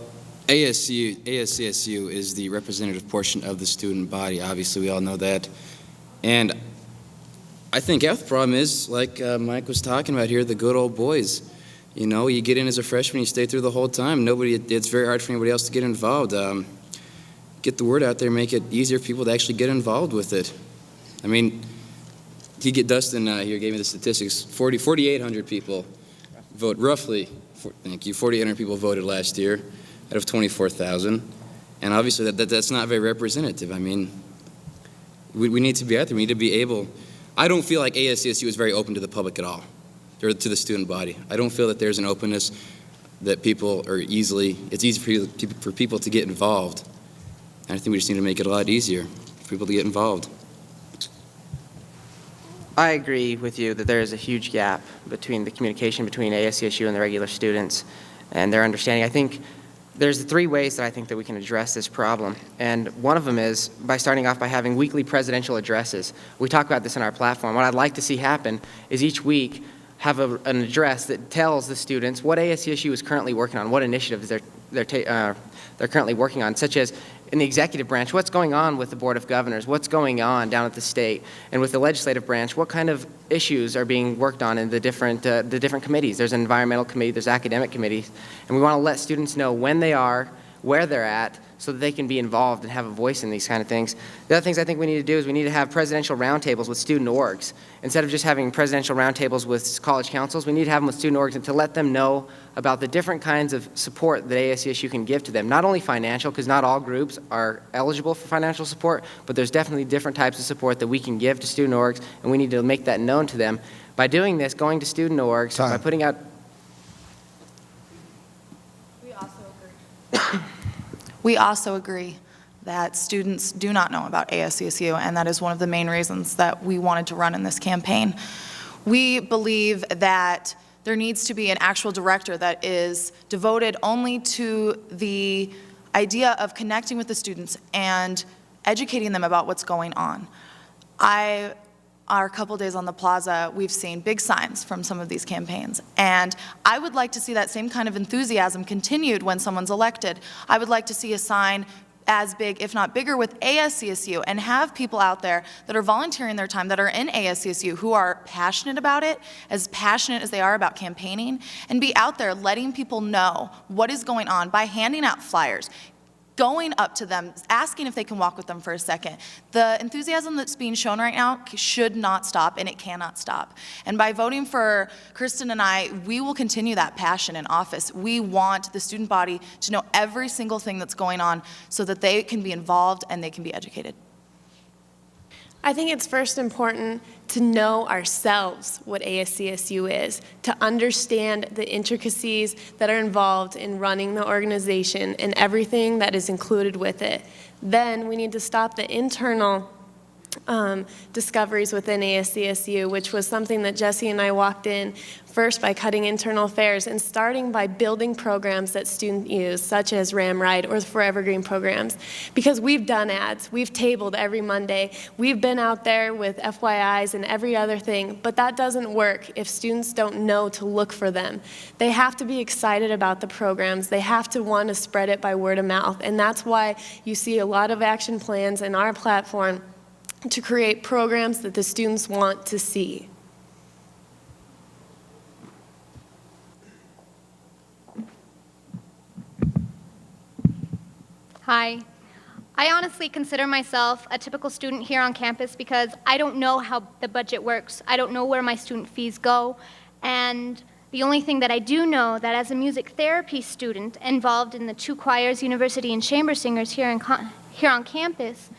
ASCSU is the representative portion of the student body. Obviously, we all know that. And I think half the problem is, like Mike was talking about here, the good old boys. You know, you get in as a freshman, you stay through the whole time. It's very hard for anybody else to get involved. Get the word out there, make it easier for people to actually get involved with it. I mean, Dustin here gave me the statistics. 4,800 people vote, roughly, 4,800 people voted last year out of 24,000. And obviously that's not very representative. I mean, we need to be out there. We need to be able. I don't feel like ASCSU is very open to the public at all, or to the student body. I don't feel that there's an openness that it's easy for people to get involved. And I think we just need to make it a lot easier for people to get involved. I agree with you that there is a huge gap between the communication between ASCSU and the regular students and their understanding. I think there's 3 ways that I think that we can address this problem. And one of them is by starting off by having weekly presidential addresses. We talk about this in our platform. What I'd like to see happen is each week have an address that tells the students what ASCSU is currently working on, what initiatives they're currently working on, such as in the executive branch, what's going on with the Board of Governors, what's going on down at the state, and with the legislative branch, what kind of issues are being worked on in the different committees. There's an environmental committee, there's academic committees, and we want to let students know when they are, where they're at, so that they can be involved and have a voice in these kind of things. The other things I think we need to do is we need to have presidential roundtables with student orgs. Instead of just having presidential roundtables with college councils, we need to have them with student orgs and to let them know about the different kinds of support that ASCSU can give to them. Not only financial, because not all groups are eligible for financial support, but there's definitely different types of support that we can give to student orgs, and we need to make that known to them. By doing this, going to student orgs, by putting out... We also agree that students do not know about ASCSU, and that is one of the main reasons that we wanted to run in this campaign. We believe that there needs to be an actual director that is devoted only to the idea of connecting with the students and educating them about what's going on. Our couple days on the plaza, we've seen big signs from some of these campaigns. And I would like to see that same kind of enthusiasm continued when someone's elected. I would like to see a sign as big, if not bigger, with ASCSU, and have people out there that are volunteering their time, that are in ASCSU, who are passionate about it, as passionate as they are about campaigning, and be out there letting people know what is going on by handing out flyers, going up to them, asking if they can walk with them for a second. The enthusiasm that's being shown right now should not stop, and it cannot stop. And by voting for Kristen and I, we will continue that passion in office. We want the student body to know every single thing that's going on so that they can be involved and they can be educated. I think it's first important to know ourselves what ASCSU is, to understand the intricacies that are involved in running the organization and everything that is included with it. Then we need to stop the internal discoveries within ASCSU, which was something that Jesse and I walked in first by cutting internal affairs and starting by building programs that students use, such as Ram Ride or the Forever Green programs. Because we've done ads, we've tabled every Monday, we've been out there with FYIs and every other thing, but that doesn't work if students don't know to look for them. They have to be excited about the programs, they have to want to spread it by word of mouth, and that's why you see a lot of action plans in our platform to create programs that the students want to see. Hi. I honestly consider myself a typical student here on campus because I don't know how the budget works. I don't know where my student fees go. And the only thing that I do know that as a music therapy student involved in the 2 choirs, university and chamber singers here on campus,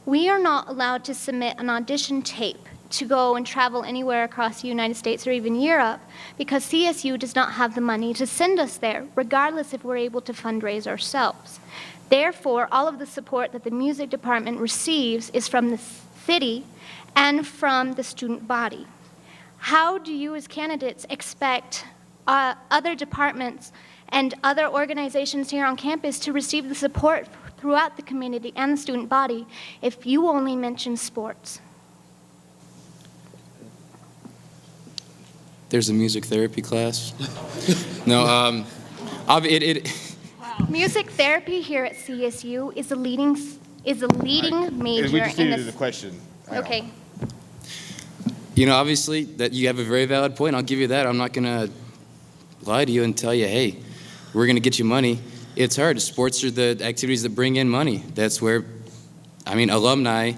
we are not allowed to submit an audition tape to go and travel anywhere across the United States or even Europe because CSU does not have the money to send us there, regardless if we're able to fundraise ourselves. Therefore, all of the support that the music department receives is from the city and from the student body. How do you as candidates expect other departments and other organizations here on campus to receive the support throughout the community and the student body if you only mention sports? There's a music therapy class. No, Music therapy here at CSU is a leading major We just in needed this. the question. Okay. Obviously, that you have a very valid point. I'll give you that. I'm not going to lie to you and tell you, hey, we're going to get you money. It's hard. Sports are the activities that bring in money. That's where, alumni,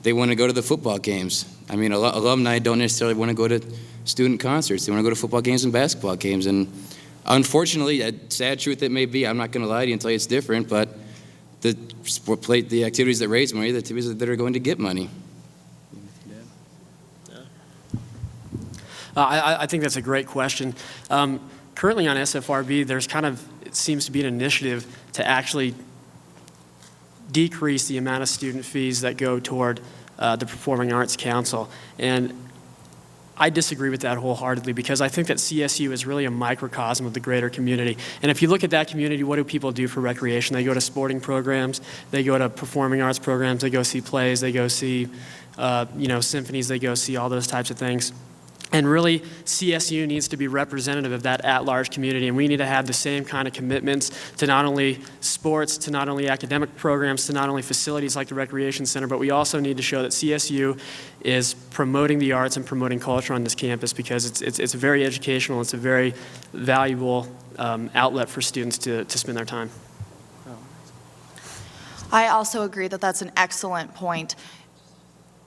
they want to go to the football games. Alumni don't necessarily want to go to student concerts. They want to go to football games and basketball games. And unfortunately, a sad truth it may be, I'm not going to lie to you and tell you it's different, but the activities that raise money, the activities that are going to get money. I think that's a great question. Currently on SFRB, it seems to be an initiative to actually decrease the amount of student fees that go toward the Performing Arts Council. And I disagree with that wholeheartedly because I think that CSU is really a microcosm of the greater community. And if you look at that community, what do people do for recreation? They go to sporting programs, they go to performing arts programs, they go see plays, they go see symphonies, they go see all those types of things. And really, CSU needs to be representative of that at-large community, and we need to have the same kind of commitments to not only sports, to not only academic programs, to not only facilities like the Recreation Center, but we also need to show that CSU is promoting the arts and promoting culture on this campus because it's very educational, it's a very valuable outlet for students to spend their time. I also agree that that's an excellent point.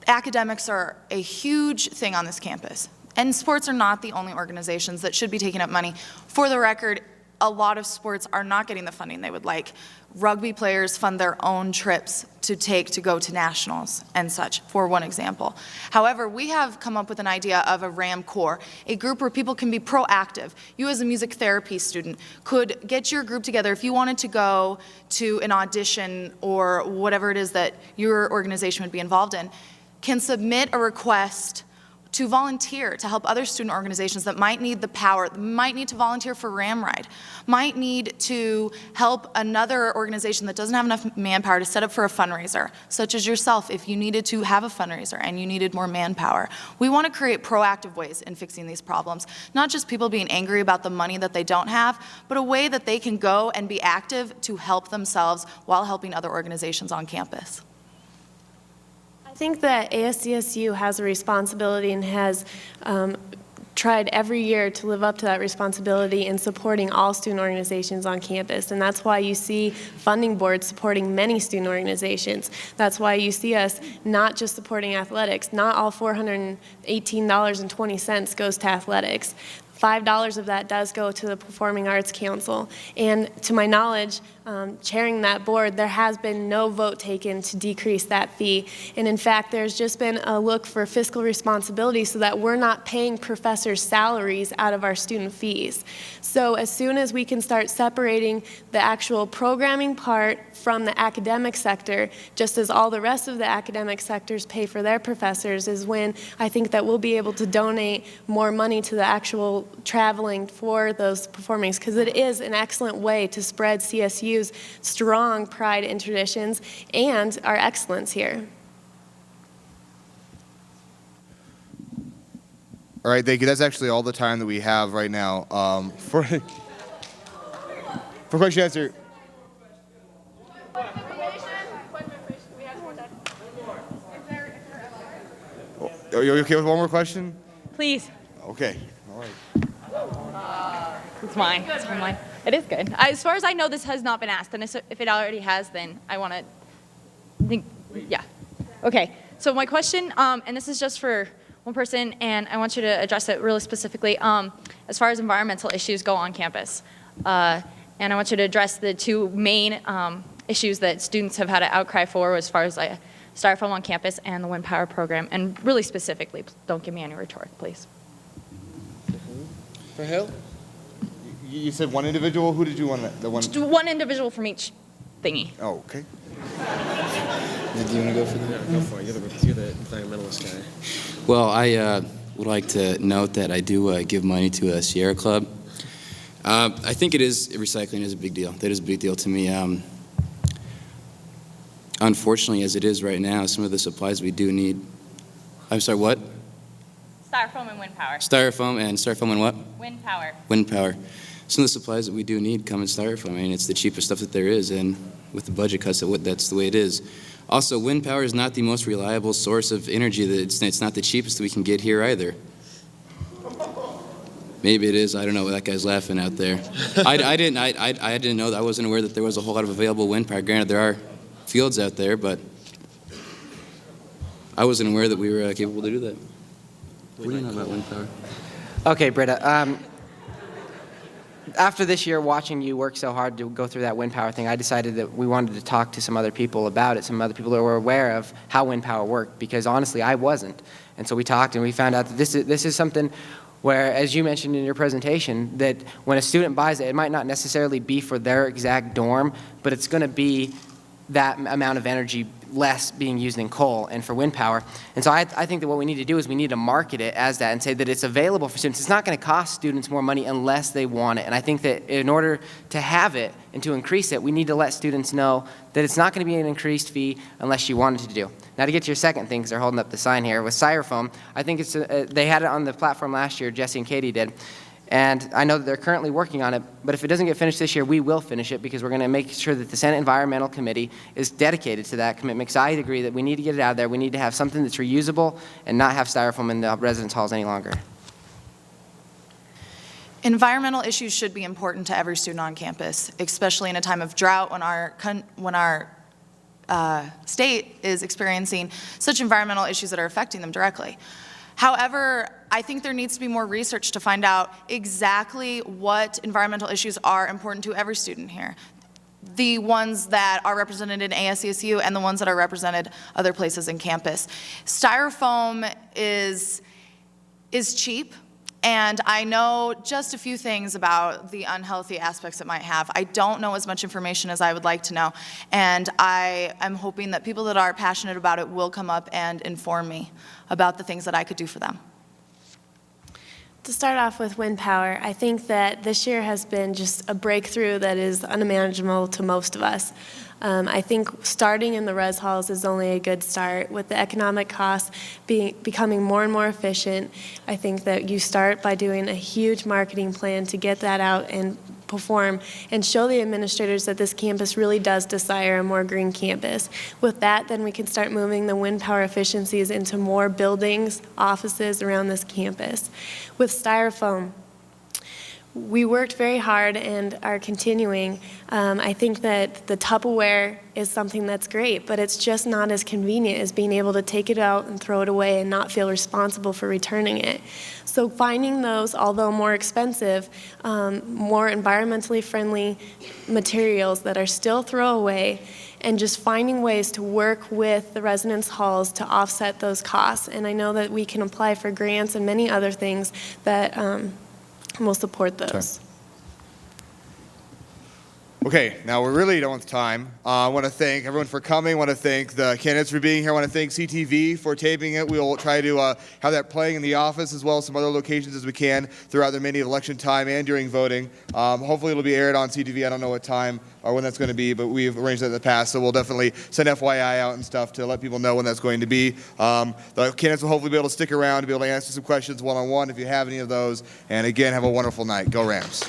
Academics are a huge thing on this campus. And sports are not the only organizations that should be taking up money. For the record, a lot of sports are not getting the funding they would like. Rugby players fund their own trips to go to nationals and such, for one example. However, we have come up with an idea of a RAM Corps, a group where people can be proactive. You as a music therapy student could get your group together if you wanted to go to an audition or whatever it is that your organization would be involved in, can submit a request to volunteer to help other student organizations that might need the power, might need to volunteer for Ramride, might need to help another organization that doesn't have enough manpower to set up for a fundraiser, such as yourself if you needed to have a fundraiser and you needed more manpower. We want to create proactive ways in fixing these problems, not just people being angry about the money that they don't have, but a way that they can go and be active to help themselves while helping other organizations on campus. I think that ASCSU has a responsibility and has tried every year to live up to that responsibility in supporting all student organizations on campus. And that's why you see funding boards supporting many student organizations. That's why you see us not just supporting athletics. Not all $418.20 goes to athletics. $5 of that does go to the Performing Arts Council. And to my knowledge, chairing that board, there has been no vote taken to decrease that fee. And in fact, there's just been a look for fiscal responsibility so that we're not paying professors' salaries out of our student fees. So as soon as we can start separating the actual programming part from the academic sector, just as all the rest of the academic sectors pay for their professors, is when I think that we'll be able to donate more money to the actual traveling for those performings, because it is an excellent way to spread CSU's strong pride and traditions and our excellence here. All right, thank you. That's actually all the time that we have right now for question and answer. Are you okay with one more question? Please. Okay. All right. It's mine. It's mine. It is good. As far as I know, this has not been asked, and if it already has, then I want to think. Yeah. Okay. So my question, and this is just for one person, and I want you to address it really specifically. As far as environmental issues go on campus, and I want you to address the two main issues that students have had an outcry for, as far as styrofoam on campus and the wind power program, and really specifically. Don't give me any rhetoric, please. For who? You said one individual? Who did you want? The one? Just one individual from each thingy. Oh, okay. Do you want to go for that? Go for it. You're the environmentalist guy. Well, I would like to note that I do give money to a Sierra Club. I think recycling is a big deal. That is a big deal to me. Unfortunately, as it is right now, some of the supplies we do need. I'm sorry, what? Styrofoam and wind power. Styrofoam and what? Wind power. Wind power. Some of the supplies that we do need come in styrofoam. I mean, it's the cheapest stuff that there is, and with the budget cuts, that's the way it is. Also, wind power is not the most reliable source of energy. It's not the cheapest that we can get here either. Maybe it is. I don't know. That guy's laughing out there. I didn't know. I wasn't aware that there was a whole lot of available wind power. Granted, there are fields out there, but I wasn't aware that we were capable to do that. What do you know about wind power? Okay, Britta. After this year, watching you work so hard to go through that wind power thing, I decided that we wanted to talk to some other people about it, some other people that were aware of how wind power worked, because honestly, I wasn't. And so we talked, and we found out that this is something where, as you mentioned in your presentation, that when a student buys it, it might not necessarily be for their exact dorm, but it's going to be that amount of energy less being used in coal and for wind power. And so I think that what we need to do is we need to market it as that and say that it's available for students. It's not going to cost students more money unless they want it. And I think that in order to have it and to increase it, we need to let students know that it's not going to be an increased fee unless you wanted to do. Now to get to your second thing, because they're holding up the sign here, with Styrofoam, I think it's they had it on the platform last year, Jesse and Katie did. And I know that they're currently working on it, but if it doesn't get finished this year, we will finish it because we're going to make sure that the Senate Environmental Committee is dedicated to that commitment. Because I agree that we need to get it out there. We need to have something that's reusable and not have Styrofoam in the residence halls any longer. Environmental issues should be important to every student on campus, especially in a time of drought when our state is experiencing such environmental issues that are affecting them directly. However, I think there needs to be more research to find out exactly what environmental issues are important to every student here. The ones that are represented in ASCSU and the ones that are represented other places in campus. Styrofoam is cheap, and I know just a few things about the unhealthy aspects it might have. I don't know as much information as I would like to know, and I am hoping that people that are passionate about it will come up and inform me about the things that I could do for them. To start off with wind power, I think that this year has been just a breakthrough that is unimaginable to most of us. I think starting in the res halls is only a good start. With the economic costs becoming more and more efficient, I think that you start by doing a huge marketing plan to get that out and perform and show the administrators that this campus really does desire a more green campus. With that, then we can start moving the wind power efficiencies into more buildings, offices around this campus. With Styrofoam, we worked very hard and are continuing. I think that the Tupperware is something that's great, but it's just not as convenient as being able to take it out and throw it away and not feel responsible for returning it. So finding those, although more expensive, more environmentally friendly materials that are still throwaway, and just finding ways to work with the residence halls to offset those costs. And I know that we can apply for grants and many other things that we'll support those. Sure. Okay, now we're really done with time. I want to thank everyone for coming. I want to thank the candidates for being here. I want to thank CTV for taping it. We'll try to have that playing in the office as well as some other locations as we can throughout the mini election time and during voting. Hopefully it'll be aired on CTV. I don't know what time or when that's going to be, but we've arranged that in the past, so we'll definitely send FYI out and stuff to let people know when that's going to be. The candidates will hopefully be able to stick around to be able to answer some questions one-on-one if you have any of those. And again, have a wonderful night. Go Rams.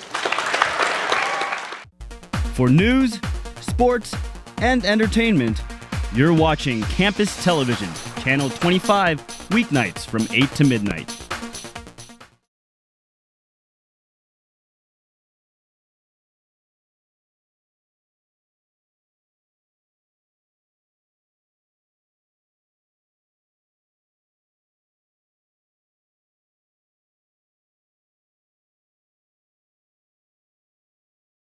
For news, sports, and entertainment, you're watching Campus Television, Channel 25, weeknights from 8 to midnight.